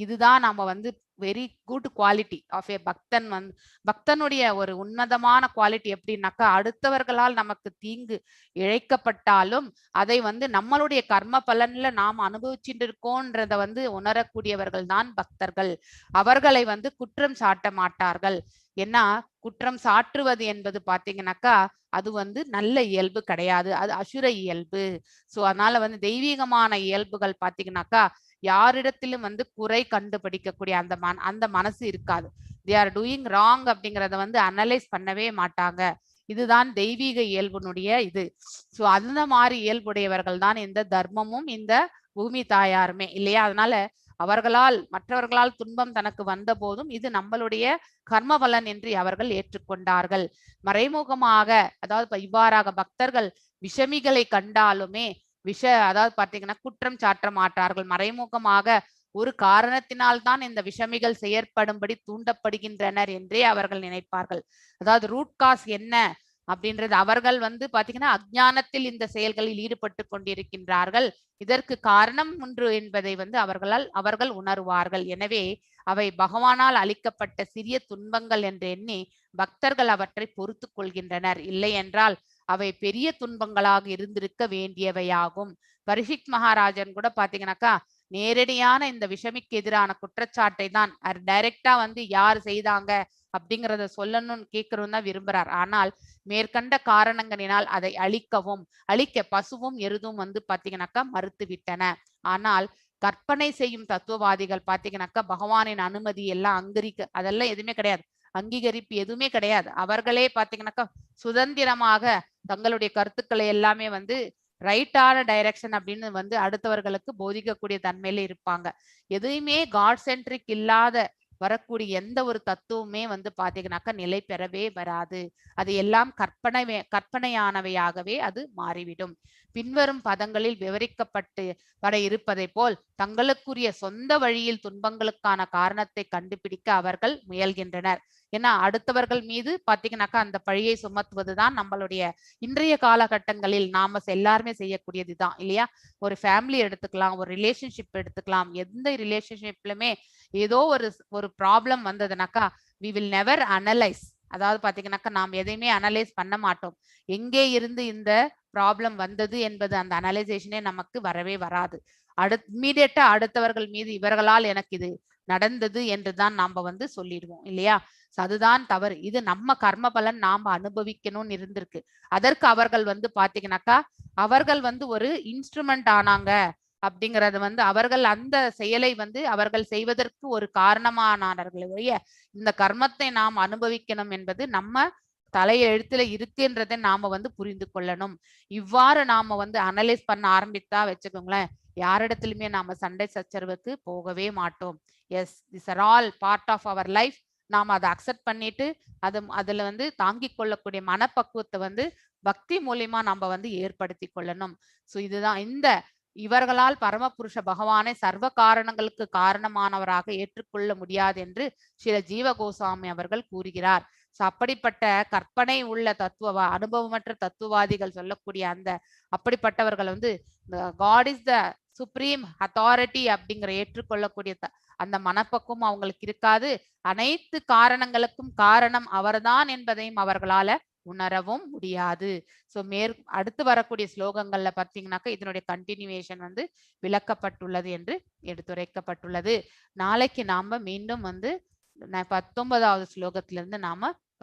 இதுதான் நாம வந்து வெரி குட் குவாலிட்டி ஆஃப் ஏ பக்தன். பக்தனுடைய ஒரு உன்னதமான குவாலிட்டி எப்படின்னாக்கா அடுத்தவர்களால் நமக்கு தீங்கு இழைக்கப்பட்டாலும் அதை வந்து நம்மளுடைய கர்ம பலன்ல நாம் அனுபவிச்சுட்டு இருக்கோன்றத வந்து உணரக்கூடியவர்கள் தான் பக்தர்கள். அவர்களை வந்து குற்றம் சாட்ட மாட்டார்கள். ஏன்னா குற்றம் சாற்றுவது என்பது பாத்தீங்கன்னாக்கா அது வந்து நல்ல இயல்பு கிடையாது, அது அசுர இயல்பு. சோ அதனால வந்து தெய்வீகமான இயல்புகள் பாத்தீங்கன்னாக்கா யாரிடத்திலும் வந்து குறை கண்டுபிடிக்கக்கூடிய அந்த மனசு இருக்காது. தே ஆர் டூயிங் ராங் அப்படிங்கிறத வந்து அனலைஸ் பண்ணவே மாட்டாங்க. இதுதான் தெய்வீக இயல்புனுடைய இது. சோ அந்த மாதிரி இயல்புடையவர்கள் தான் இந்த தர்மமும் இந்த பூமி தாயாருமே இல்லையா. அதனால மற்றவர்களால் துன்பம் தனக்கு வந்த போதும் இது நம்மளுடைய கர்ம பலன் என்று அவர்கள் ஏற்றுக்கொண்டார்கள். மறைமுகமாக அதாவது இவ்வாறாக பக்தர்கள் விஷமிகளை கண்டாலுமே அதாவது பாத்தீங்கன்னா குற்றம் சாட்ட மாட்டார்கள். மறைமுகமாக ஒரு காரணத்தினால்தான் இந்த விஷமிகள் செயற்படும்படி தூண்டப்படுகின்றனர் என்றே அவர்கள் நினைப்பார்கள். அதாவது ரூட் காஸ் என்ன, அப்படின்றது. அவர்கள் வந்து பாத்தீங்கன்னா அஞ்ஞானத்தில் இந்த செயல்களில் ஈடுபட்டு கொண்டிருக்கின்றார்கள். இதற்கு காரணம் ஒன்று என்பதை வந்து அவர்கள் உணர்வார்கள். எனவே அவை பகவானால் அளிக்கப்பட்ட சிறிய துன்பங்கள் என்று எண்ணி பக்தர்கள் அவற்றை பொறுத்து கொள்கின்றனர். இல்லை என்றால் அவை பெரிய துன்பங்களாக இருந்திருக்க வேண்டியவையாகும். பரீட்சித் மகாராஜன் கூட பாத்தீங்கன்னாக்கா நேரடியான இந்த விஷமிக்கு எதிரான குற்றச்சாட்டை தான் டைரக்டா வந்து யார் செய்தாங்க அப்படிங்கிறத சொல்லணும்னு கேட்கறோம் தான் விரும்புறார். ஆனால் மேற்கண்ட காரணங்களினால் அதை அழிக்க பசுவும் எருதும் வந்து பாத்தீங்கன்னாக்கா மறுத்து விட்டன. ஆனால் கற்பனை செய்யும் தத்துவவாதிகள் பாத்தீங்கன்னாக்கா பகவானின் அனுமதி எல்லாம் அதெல்லாம் எதுவுமே கிடையாது, அங்கீகரிப்பு எதுவுமே கிடையாது. அவர்களே பாத்தீங்கன்னாக்கா சுதந்திரமாக தங்களுடைய கருத்துக்களை எல்லாமே வந்து ரைட்டான டைரக்ஷன் அப்படின்னு வந்து அடுத்தவர்களுக்கு போதிக்கக்கூடிய தன்மையில இருப்பாங்க. எதுவுமே காட் சென்ட்ரிக் இல்லாத வரக்கூடிய எந்த ஒரு தத்துவமே வந்து பாத்தீங்கன்னாக்கா நிலை பெறவே வராது. அது எல்லாம் கற்பனையானவையாகவே அது மாறிவிடும். பின்வரும் பதங்களில் விவரிக்கப்பட்டு வர இருப்பதை போல் தங்களுக்குரிய சொந்த வழியில் துன்பங்களுக்கான காரணத்தை கண்டுபிடிக்க அவர்கள் முயல்கின்றனர். ஏன்னா அடுத்தவர்கள் மீது பாத்தீங்கன்னாக்கா அந்த பழியை சுமத்துவதுதான் நம்மளுடைய இன்றைய காலகட்டங்களில் நாம எல்லாருமே செய்யக்கூடியதுதான் இல்லையா? ஒரு ஃபேமிலி எடுத்துக்கலாம், ஒரு ரிலேஷன்ஷிப் எடுத்துக்கலாம். எந்த ரிலேஷன்ஷிப்லுமே ஏதோ ஒரு problem வந்ததுனாக்கா we will never analyze. அதாவது பாத்தீங்கன்னாக்கா நாம் எதையுமே அனலைஸ் பண்ண மாட்டோம். எங்கே இருந்து இந்த ப்ராப்ளம் வந்தது என்பது அந்த அனலைசேஷனே நமக்கு வரவே வராது. இம்மீடியட்டா அடுத்தவர்கள் மீது இவர்களால் எனக்கு இது நடந்தது என்றுதான் நாம வந்து சொல்லிடுவோம் இல்லையா? அதுதான் தவறு. இது நம்ம கர்ம பலன் நாம அனுபவிக்கணும்னு இருந்திருக்கு. அதற்கு அவர்கள் வந்து பாத்தீங்கன்னாக்கா அவர்கள் வந்து ஒரு இன்ஸ்ட்ருமெண்ட் ஆனாங்க அப்படிங்கறது வந்து அவர்கள் அந்த செயலை வந்து அவர்கள் செய்வதற்கு ஒரு காரணமானார்களே இந்த கர்மத்தை நாம் அனுபவிக்கணும் என்பது நம்ம தலையெழுத்துல இருக்குன்றதை நாம வந்து புரிந்து கொள்ளணும். இவ்வாறு நாம வந்து அனலைஸ் பண்ண ஆரம்பித்தா வச்சுக்கோங்களேன், யாரிடத்திலுமே நாம சண்டை சச்சரவுக்கு போகவே மாட்டோம். Yes, this are all part of our life. நாம அதை அக்செப்ட் பண்ணிட்டு அதுல வந்து தாங்கிக் கொள்ளக்கூடிய மனப்பக்குவத்தை வந்து பக்தி மூலியமா நம்ம வந்து ஏற்படுத்தி கொள்ளணும். சோ இதுதான் இவர்களால் பரமபுருஷ பகவானை சர்வ காரணங்களுக்கு காரணமானவராக ஏற்றுக்கொள்ள முடியாது என்று ஸ்ரீல ஜீவ கோஸ்வாமி அவர்கள் கூறுகிறார். அப்படிப்பட்ட கற்பனை உள்ள அனுபவமற்ற தத்துவவாதிகள் சொல்லக்கூடிய அப்படிப்பட்டவர்கள் வந்து God is the supreme authority அப்படிங்கிற ஏற்றுக்கொள்ளக்கூடிய அந்த மனப்பக்குவம் அவங்களுக்கு இருக்காது. அனைத்து காரணங்களுக்கும் காரணம் அவர்தான் என்பதையும் அவர்களால உணரவும் முடியாது. சோ அடுத்து வரக்கூடிய ஸ்லோகங்கள்ல பாத்தீங்கன்னாக்கா இதனுடைய கண்டினியூவேஷன் வந்து விளக்கப்பட்டுள்ளது என்று எடுத்துரைக்கப்பட்டுள்ளது. நாளைக்கு நாம மீண்டும் வந்து 19வது ஸ்லோகத்திலிருந்து நாம